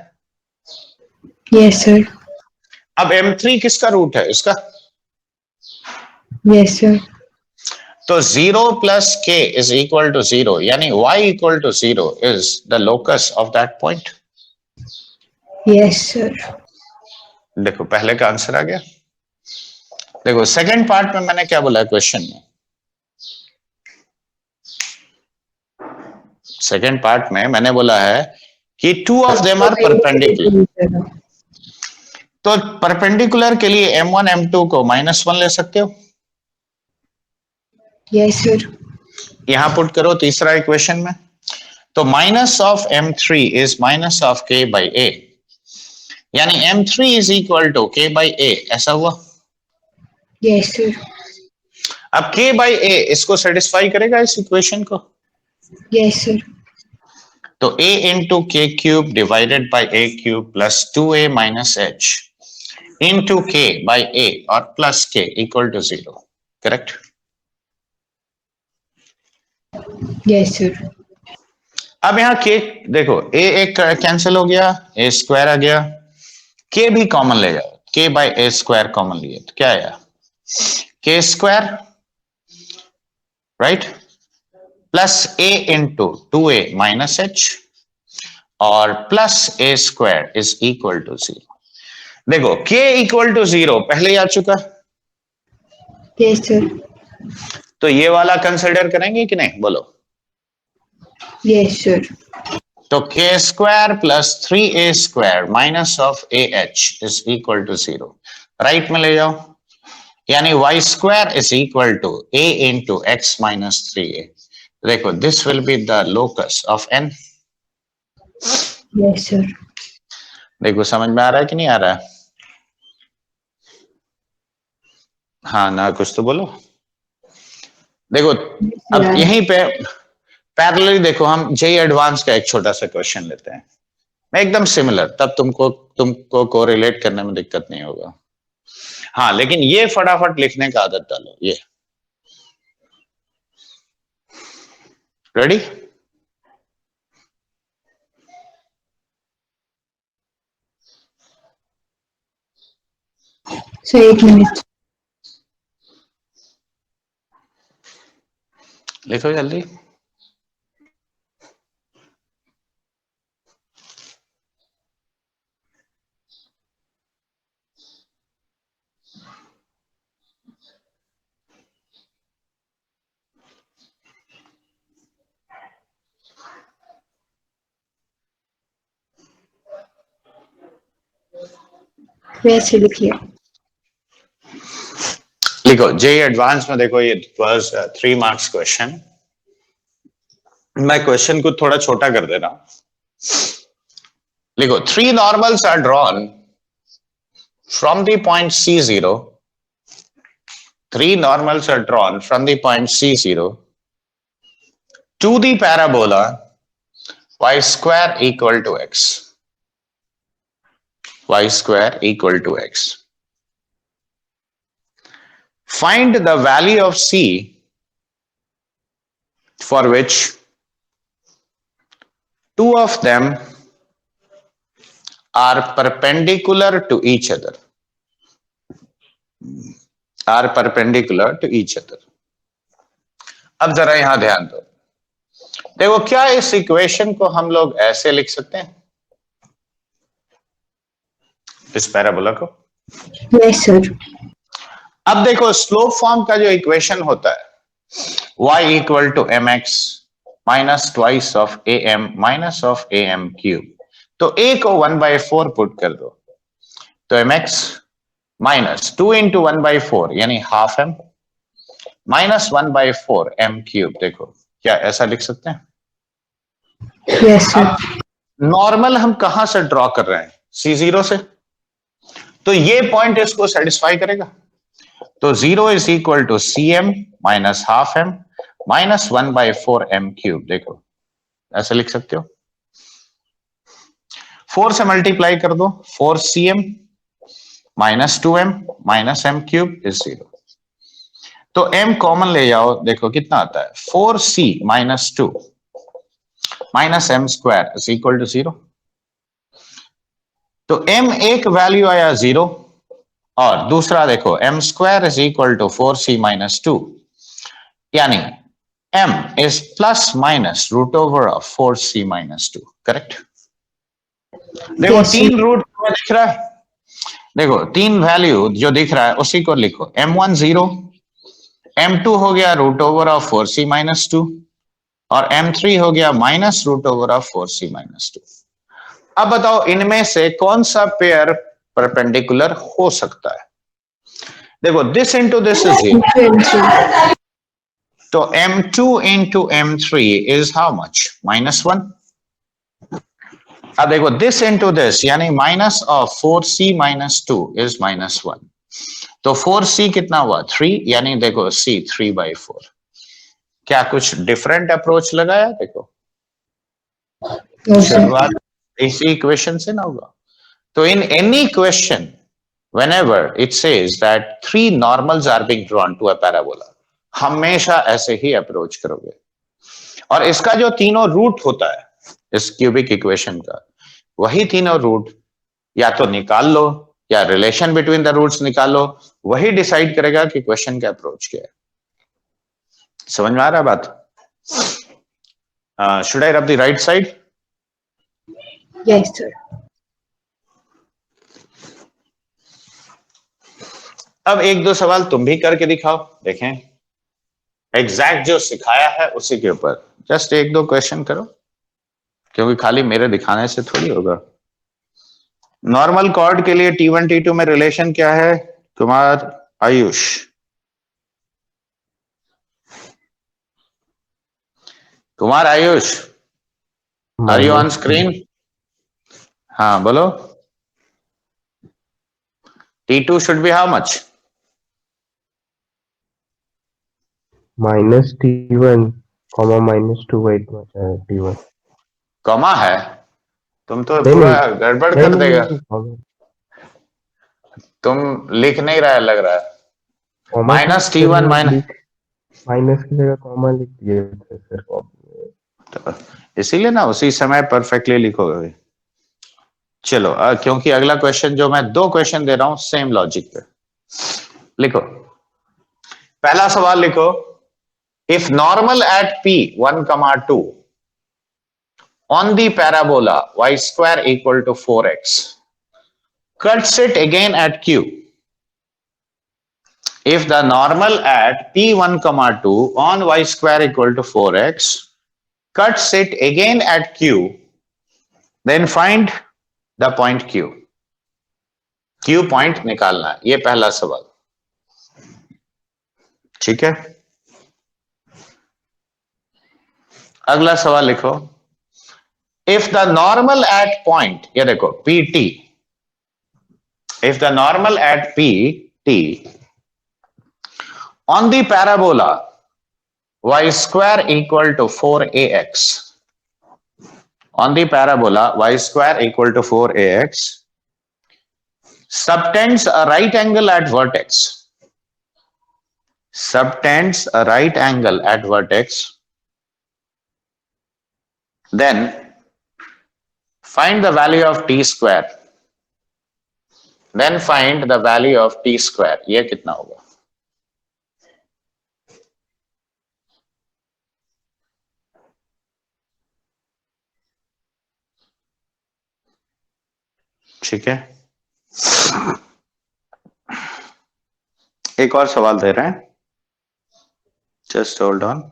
[SPEAKER 2] Yes, sir.
[SPEAKER 1] अब m3 किसका रूट है? इसका.
[SPEAKER 2] Yes, sir.
[SPEAKER 1] तो 0 plus k is equal to 0, यानी y equal to 0 is the locus of that point.
[SPEAKER 2] Yes, sir.
[SPEAKER 1] देखो पहले का आंसर आ गया. देखो सेकंड पार्ट में मैंने क्या बोला क्वेश्चन में? सेकंड पार्ट में मैंने बोला है कि two of them are perpendicular. तो परपेंडिकुलर के लिए m1 m2 को -1 ले सकते हो.
[SPEAKER 2] Yes, sir.
[SPEAKER 1] यहां पुट करो तीसरा इक्वेशन में. तो minus of m3 is minus of k by a, यानी m3 is equal to k by a. ऐसा हुआ.
[SPEAKER 2] Yes, sir.
[SPEAKER 1] अब k बाई a इसको सेटिस्फाई करेगा इस इक्वेशन को.
[SPEAKER 2] Yes, sir.
[SPEAKER 1] तो a into k cube divided by a cube plus 2a minus h into k by a और plus k equal to 0. Correct.
[SPEAKER 2] Yes, sir.
[SPEAKER 1] अब यहाँ k देखो a एक कैंसिल हो गया, a स्क्वायर आ गया, k भी कॉमन ले जाओ, k by a square common लिए तो क्या आया? k square, right, plus a into 2a minus h और plus a square is equal to 0. देखो k इक्वल टू 0 पहले ही आ चुका.
[SPEAKER 2] Yes, sir.
[SPEAKER 1] तो ये वाला कंसिडर करेंगे कि नहीं? बोलो.
[SPEAKER 2] Yes, sir.
[SPEAKER 1] तो k square plus 3a square minus of ah is equal to 0. Right में ले जाओ, यानी y square is equal to a into x minus 3a. देखो this will be the locus of n.
[SPEAKER 2] Yes, sir.
[SPEAKER 1] देखो समझ में आ रहा है कि नहीं आ रहा है? हाँ ना, कुछ तो बोलो. देखो अब यहीं पे पैरेलली देखो हम जेई एडवांस का एक छोटा सा क्वेश्चन लेते हैं, एकदम सिमिलर, तब तुमको कोरिलेट करने में दिक्कत नहीं होगा. हाँ लेकिन ये फटाफट लिखने का आदत डालो. ये रेडी?
[SPEAKER 2] So 8 minutes.
[SPEAKER 1] लिखो जल्दी.
[SPEAKER 2] वैसे लिख लिया.
[SPEAKER 1] लिखो जेई एडवांस में. देखो ये वाज 3 मार्क्स क्वेश्चन. मैं क्वेश्चन को थोड़ा छोटा कर दे रहा हूं. लिखो 3 normals are drawn from the point C0. 3 normals are drawn from the point C0 to the parabola y square equal to x. Y square equal to x. find the value of C for which two of them are perpendicular to each other. Are perpendicular to each other. अब जरा यहां ध्यान दो, देखो क्या इस equation को हम लोग ऐसे लिख सकते हैं, इस पैराबोला को?
[SPEAKER 2] Yes, sir.
[SPEAKER 1] अब देखो स्लोप फॉर्म का जो इक्वेशन होता है y equal to mx minus twice of am minus of am cube, तो a को 1/4 पुट कर दो, तो mx माइनस 2 इंटू 1/4 यानी half m minus 1/4 m cube. देखो क्या ऐसा लिख सकते हैं?
[SPEAKER 2] Yes, sir.
[SPEAKER 1] नॉर्मल हम कहां से ड्रॉ कर रहे हैं? C0 से, तो ये पॉइंट इसको सेटिस्फाई करेगा, तो 0 is equal to cm minus half m minus 1/4 m cube. देखो ऐसे लिख सकते हो, 4 से मल्टीप्लाई कर दो, 4cm minus 2m minus m cube is 0, तो m कॉमन ले जाओ, देखो कितना आता है 4c minus 2 minus m square is equal to 0, तो m एक वैल्यू आया 0 और दूसरा देखो m square is equal to 4c minus 2, यानी m इज plus minus root over of 4c minus 2, correct? देखो
[SPEAKER 2] Yes,
[SPEAKER 1] तीन रूट दिख रहा है, देखो तीन वैल्यू जो दिख रहा है उसी को लिखो, m1 0, m2 हो गया root over of 4c minus 2 और m3 हो गया minus root over of 4c minus 2। अब बताओ इनमें से कौन सा पेयर परपेंडिकुलर हो सकता है? देखो दिस इंटू दिस इज 0, तो m2 into m3 is how much? -1। अब देखो दिस इंटू दिस यानी minus of 4c minus 2 is -1, तो 4c कितना हुआ? 3, यानी देखो c 3/4। क्या कुछ डिफरेंट अप्रोच लगाया? देखो
[SPEAKER 2] No, sir.
[SPEAKER 1] शुरुआत इसी इक्वेशन से ना होगा, तो in any question whenever it says that 3 normals are being drawn to a parabola, हमेशा ऐसे ही अप्रोच करोगे, और इसका जो तीनों रूट होता है इस क्यूबिक इक्वेशन का, वही तीनों रूट या तो निकाल लो या रिलेशन बिटवीन द रूट्स निकाल लो, वही डिसाइड करेगा कि क्वेश्चन का अप्रोच क्या है। समझ में आ रहा है बात? शुड आई रब the right side?
[SPEAKER 2] Yes, sir.
[SPEAKER 1] अब एक दो सवाल तुम भी करके दिखाओ, देखें एग्जैक्ट जो सिखाया है उसी के ऊपर जस्ट एक दो क्वेश्चन करो, क्योंकि खाली मेरे दिखाने से थोड़ी होगा। नॉर्मल कॉर्ड के लिए T1 T2 में रिलेशन क्या है? Kumar, Ayush, Kumar Ayush, are you on screen? हाँ बोलो। T2 should be how much?
[SPEAKER 5] -T1, -2 इतना है T1।
[SPEAKER 1] कॉमा है? तुम तो
[SPEAKER 5] नहीं,
[SPEAKER 1] पूरा
[SPEAKER 5] नहीं।
[SPEAKER 1] गड़बड़
[SPEAKER 5] नहीं,
[SPEAKER 1] कर
[SPEAKER 5] नहीं,
[SPEAKER 1] देगा,
[SPEAKER 5] नहीं,
[SPEAKER 1] तुम लिख नहीं रहा है लग रहा है।
[SPEAKER 5] कॉमा
[SPEAKER 1] माइनस T1
[SPEAKER 5] माइनस की जगह कॉमा लिख दिए थे सर,
[SPEAKER 1] इसीलिए ना उसी समय परफेक्टली लिखोगे। चलो क्योंकि अगला क्वेश्चन जो मैं 2 क्वेश्चन दे रहा हूं सेम लॉजिक पे, लिखो। पहला सवाल लिखो, if normal at P 1,2 on the parabola y square equal to 4x cuts it again at Q. If the normal at P 1,2 on y square equal to 4x cuts it again at Q, then find the point Q. Q point निकालना है, ये पहला सवाल, ठीक है। अगला सवाल लिखो, if the normal at point, ये देखो PT, if the normal at PT on the parabola y square equal to 4ax, on the parabola y square equal to 4ax subtends a right angle at vertex, subtends a right angle at vertex, then find the value of t square. Then find the value of t square. ये कितना होगा? ठीक है, एक और सवाल दे रहे हैं, जस्ट होल्ड ऑन।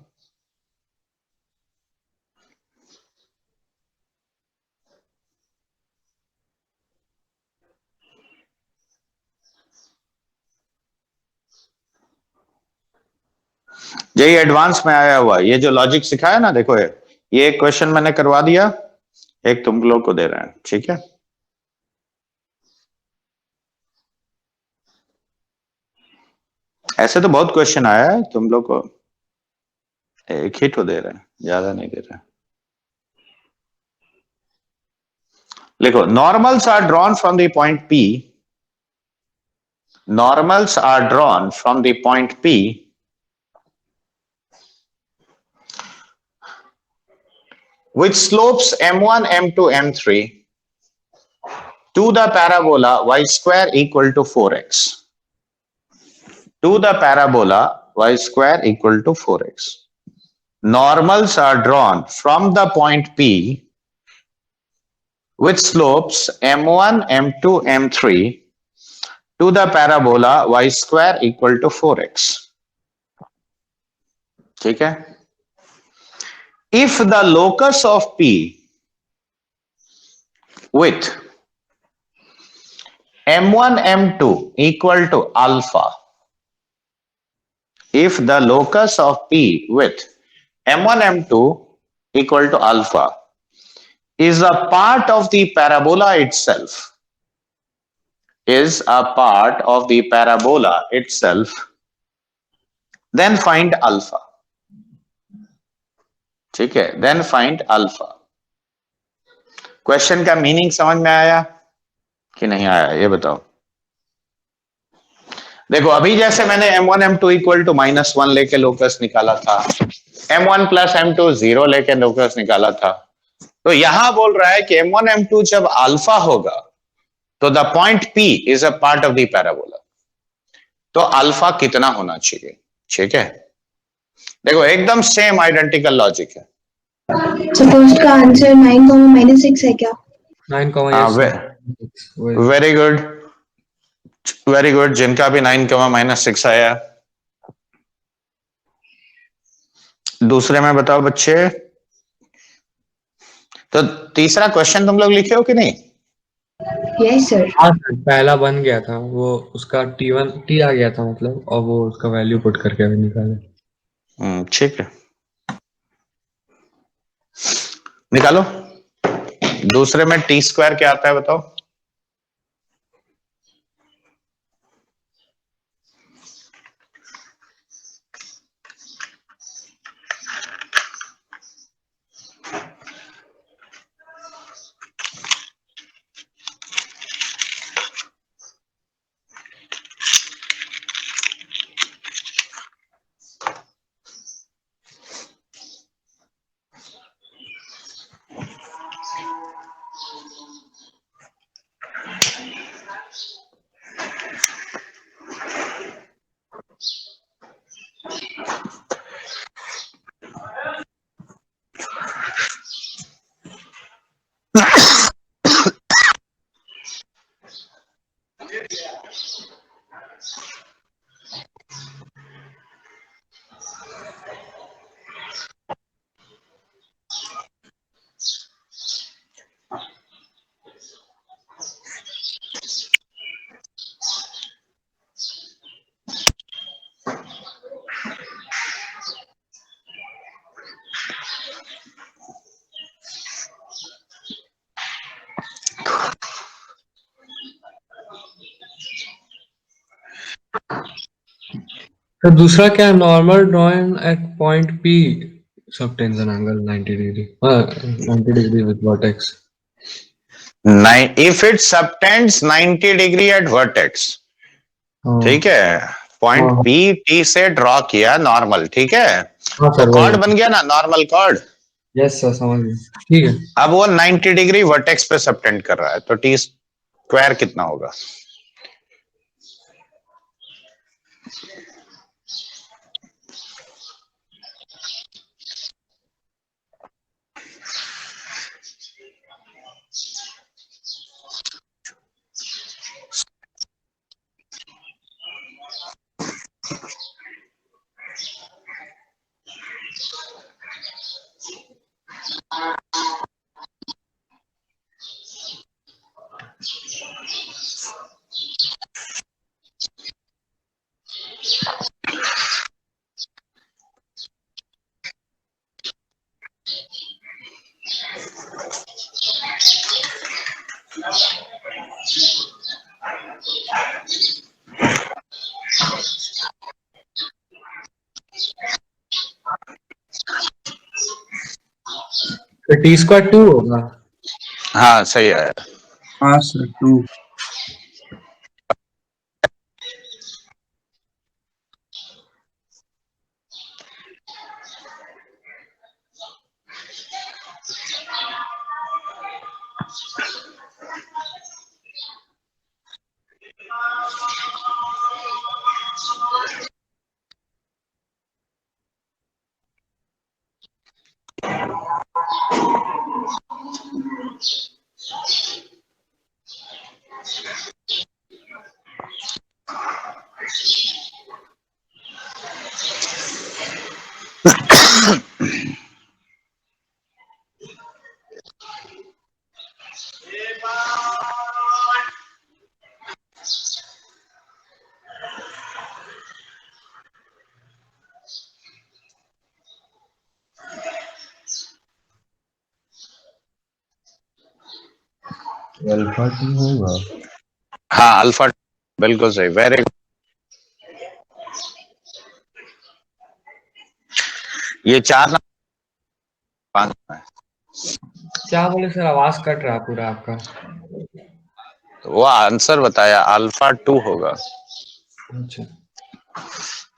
[SPEAKER 1] यही एडवांस में आया हुआ ये जो लॉजिक सिखाया ना, देखो ये एक क्वेश्चन मैंने करवा दिया, एक तुम लोग को दे रहे हैं, ठीक है। ऐसे तो बहुत क्वेश्चन आया है, तुम लोग को एक ही तो दे रहे हैं, ज्यादा नहीं दे रहे हैं। लिखो, normals are drawn from the point P, normals are drawn from the point P which slopes m1, m2, m3 to the parabola y square equal to 4x. To the parabola y square equal to 4x. Normals are drawn from the point P which slopes m1, m2, m3 to the parabola y square equal to 4x. ठीक है? If the locus of P with m1, m2 equal to alpha, if the locus of P with m1, m2 equal to alpha is a part of the parabola itself, is a part of the parabola itself, then find alpha. ठीक है, then find alpha. Question का meaning समझ में आया कि नहीं आया, ये बताओ। देखो, अभी जैसे मैंने m1, m2 इक्वल टू -1 लेके लोकस निकाला था, m1 प्लस m2 0 लेके लोकस निकाला था, तो यहां बोल रहा है कि m1, m2 जब अल्फा होगा तो the point P is a part of the parabola, तो अल्फा कितना होना चाहिए? ठीक है, देखो एकदम सेम आइडेंटिकल लॉजिक है।
[SPEAKER 2] फर्स्ट का आंसर 9, -6 है क्या?
[SPEAKER 3] 9,
[SPEAKER 1] वेरी गुड, वेरी गुड। जिनका भी 9, -6 आया, दूसरे में बताओ बच्चे। तो तीसरा क्वेश्चन तुम लोग लिखे हो कि नहीं?
[SPEAKER 2] Yes sir.
[SPEAKER 3] हाँ सर, पहला बन गया था वो, उसका T आ गया था मतलब, और वो उसका वैल्यू पुट करके अभी निकाले।
[SPEAKER 1] ठीक है, निकालो। दूसरे में टी स्क्वायर क्या आता है बताओ?
[SPEAKER 3] तो दूसरा क्या, normal drawn at point P subtends an angle 90 degree, 90 degree with vertex.
[SPEAKER 1] If it subtends 90 degree at vertex, ठीक है, पॉइंट
[SPEAKER 3] हाँ
[SPEAKER 1] पी टी से ड्रॉ किया नॉर्मल, ठीक है,
[SPEAKER 3] हाँ
[SPEAKER 1] तो
[SPEAKER 3] सर
[SPEAKER 1] कॉर्ड
[SPEAKER 3] वही।
[SPEAKER 1] बन गया ना, नॉर्मल कॉर्ड।
[SPEAKER 3] यस सर समझ गए, ठीक है।
[SPEAKER 1] अब वो 90 डिग्री वर्टेक्स पे सबटेंड कर रहा है, तो टी स्क्वायर कितना होगा?
[SPEAKER 3] तो टी स्क्वायर 2 होगा।
[SPEAKER 1] हाँ सही है।
[SPEAKER 4] हाँ सर 2।
[SPEAKER 5] अल्फा 2 होगा।
[SPEAKER 1] हाँ अल्फा, बिल्कुल सही, वेरी। ये 4 5 है।
[SPEAKER 3] क्या बोले सर, आवाज कट रहा है पूरा आपका।
[SPEAKER 1] तो वो आंसर बताया, अल्फा 2 होगा
[SPEAKER 3] अच्छा।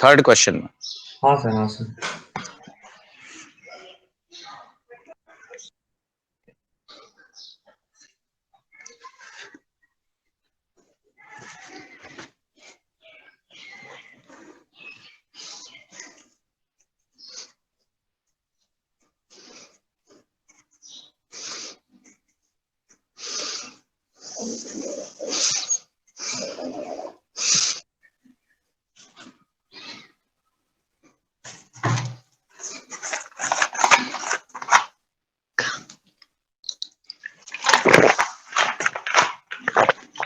[SPEAKER 1] थर्ड क्वेश्चन में।
[SPEAKER 3] हाँ सर, हाँ सर।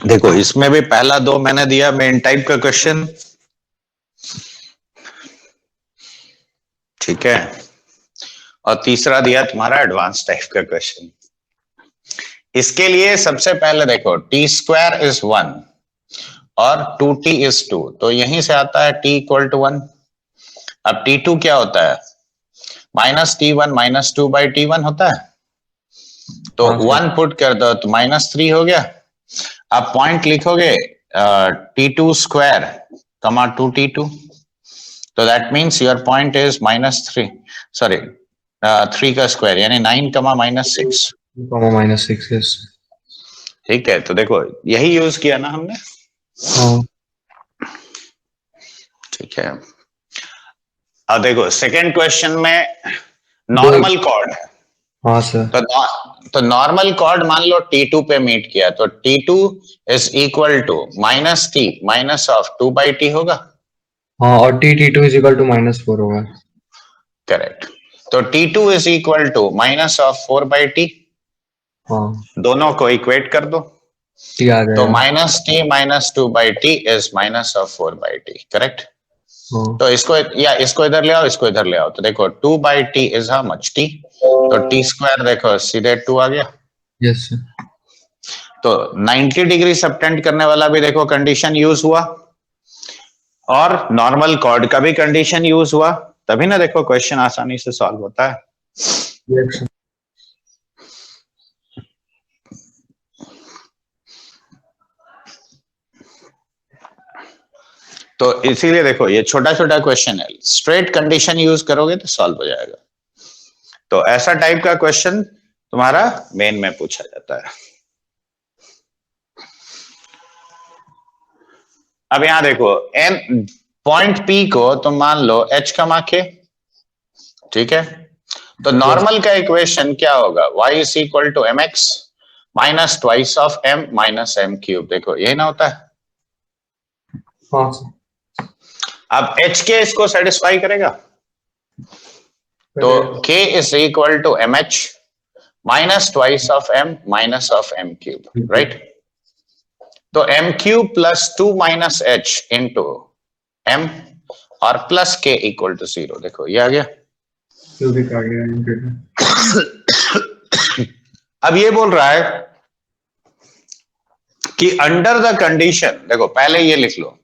[SPEAKER 1] देखो इसमें भी पहला 2 मैंने दिया मेन टाइप का क्वेश्चन, ठीक है, और तीसरा दिया तुम्हारा एडवांस टाइप का क्वेश्चन। इसके लिए सबसे पहले देखो टी स्क्वायर इज 1 और 2t इज 2, तो यहीं से आता है t इक्वल टू 1। अब t2 क्या होता है? -t1 -2/t1 होता है, तो
[SPEAKER 3] हाँ सर।
[SPEAKER 1] 1 पुट कर दो तो -3 हो गया। अब पॉइंट लिखोगे t2 स्क्वायर कमा 2t2, तो that means your point is -3, sorry 3 का स्क्वायर यानी 9 कमा -6।
[SPEAKER 3] -6, यस।
[SPEAKER 1] ठीक है, तो देखो यही यूज किया ना हमने,
[SPEAKER 3] हाँ
[SPEAKER 1] ठीक है। अब देखो सेकंड क्वेश्चन में
[SPEAKER 3] दो।
[SPEAKER 1] नॉर्मल कॉर्ड है,
[SPEAKER 3] हाँ सर।
[SPEAKER 1] तो नॉर्मल कॉर्ड मान लो T2 पे मीट किया, तो T2 is equal to -t minus of 2/t होगा।
[SPEAKER 3] हाँ, और T2 इज इक्वल टू -4 होगा।
[SPEAKER 1] करेक्ट, तो T2 is equal to minus of 4/t,
[SPEAKER 3] हाँ,
[SPEAKER 1] दोनों को इक्वेट कर दो,
[SPEAKER 3] T आ
[SPEAKER 1] तो
[SPEAKER 3] जाएगा।
[SPEAKER 1] -t minus 2/t is minus of 4/t, correct.
[SPEAKER 3] हाँ।
[SPEAKER 1] तो इसको या इसको इधर ले आओ, इसको इधर ले आओ, तो देखो 2/t is how much t, तो t स्क्वायर देखो सीधे 2 आ गया।
[SPEAKER 3] Yes sir.
[SPEAKER 1] तो 90 डिग्री सबटेंड करने वाला भी देखो कंडीशन यूज हुआ, और नॉर्मल कॉर्ड का भी कंडीशन यूज हुआ, तभी ना देखो क्वेश्चन आसानी से सॉल्व होता है।
[SPEAKER 3] Yes sir.
[SPEAKER 1] तो इसीलिए देखो ये छोटा छोटा क्वेश्चन है, स्ट्रेट कंडीशन यूज करोगे तो सॉल्व हो जाएगा। तो ऐसा टाइप का क्वेश्चन तुम्हारा मेन में पूछा जाता है। अब यहां देखो एन पॉइंट पी को तुम मान लो एच कमा के, ठीक है। तो नॉर्मल का इक्वेशन क्या होगा, y is equal to m x minus twice of m minus m cube. देखो यही ना होता है।
[SPEAKER 3] हाँ सर।
[SPEAKER 1] अब h के इसको सेटिस्फाई करेगा, तो k is equal to M H minus twice of m minus of m cube, right. तो m cube plus 2 minus h into m और प्लस k इक्वल टू 0। देखो ये आ गया।
[SPEAKER 3] क्यूबिक आ गया इनके।
[SPEAKER 1] अब ये बोल रहा है कि अंडर द कंडीशन, देखो पहले ये लिख लो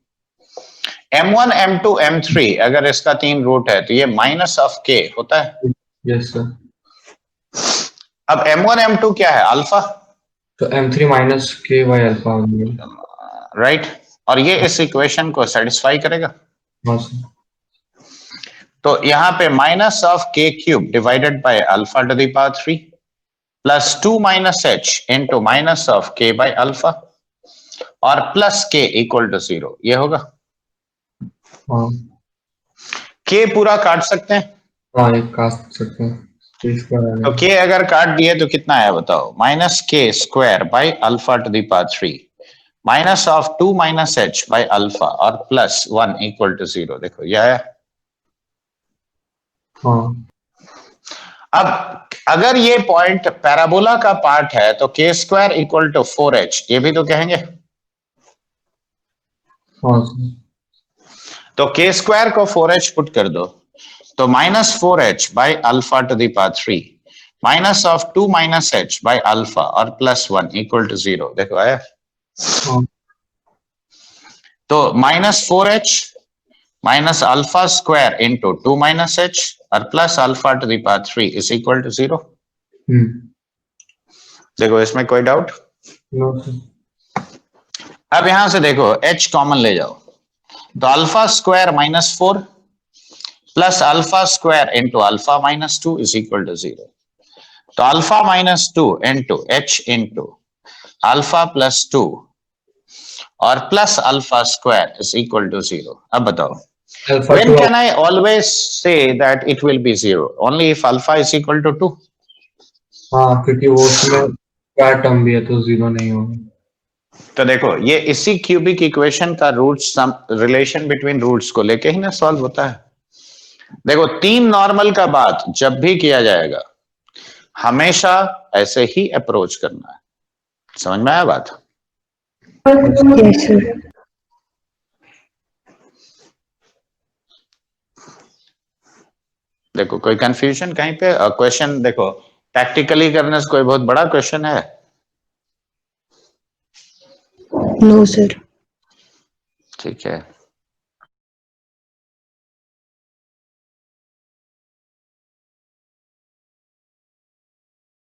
[SPEAKER 1] m1 m2 m3 अगर इसका 3 रूट है तो ये माइनस ऑफ k होता है।
[SPEAKER 3] Yes sir.
[SPEAKER 1] अब m1 m2 क्या है, अल्फा,
[SPEAKER 3] तो m3 minus k by alpha हो गया।
[SPEAKER 1] राइट। और ये इस इक्वेशन को सेटिस्फाई करेगा।
[SPEAKER 3] हाँ सर।
[SPEAKER 1] तो यहां पे minus of k cube divided by alpha to the power 3 plus 2 minus h into minus of k by alpha और प्लस k इक्वल टू 0, ये होगा।
[SPEAKER 3] हाँ
[SPEAKER 1] k पूरा काट सकते हैं,
[SPEAKER 3] हाँ एक काट सकते हैं। तो इसका
[SPEAKER 1] तो k अगर काट दिए तो कितना आया बताओ, minus k square by alpha to the power 3 minus of 2 minus h by alpha और प्लस 1 इक्वल टू 0। देखो ये आया।
[SPEAKER 3] हाँ
[SPEAKER 1] अब अगर ये पॉइंट पैराबोला का पार्ट है तो k square equal to 4h, ये भी तो कहेंगे।
[SPEAKER 3] हाँ सर।
[SPEAKER 1] तो k स्क्वायर को 4h पुट कर दो, तो minus 4h by alpha to the power 3 minus of 2 minus h by alpha और प्लस 1 इक्वल टू 0। देखो आया।
[SPEAKER 3] हाँ
[SPEAKER 1] तो minus 4h minus alpha square into 2 minus h और plus alpha to the power 3 is equal to 0। देखो इसमें कोई doubt?
[SPEAKER 3] No sir.
[SPEAKER 1] अब यहां से देखो h कॉमन ले जाओ, तो alpha square minus 4 plus alpha square into alpha minus 2 is equal to 0। तो alpha minus 2 into h into alpha plus 2 और plus alpha square is equal to 0। अब बताओ,
[SPEAKER 3] alpha
[SPEAKER 1] when
[SPEAKER 3] 2
[SPEAKER 1] can I always say that it will be 0? Only if alpha is equal to 2.
[SPEAKER 3] हाँ क्योंकि वो उसमें क्या term भी है तो 0 नहीं होगा।
[SPEAKER 1] तो देखो ये इसी क्यूबिक इक्वेशन का रूट्स, रिलेशन बिटवीन रूट्स को लेके ही ना सॉल्व होता है। देखो 3 नॉर्मल का बात जब भी किया जाएगा हमेशा ऐसे ही अप्रोच करना है। समझ में आया बात?
[SPEAKER 2] Yes, sir.
[SPEAKER 1] देखो कोई कंफ्यूजन कहीं पे? क्वेश्चन देखो प्रैक्टिकली करने से कोई बहुत बड़ा क्वेश्चन है?
[SPEAKER 2] No, sir.
[SPEAKER 1] ठीक है।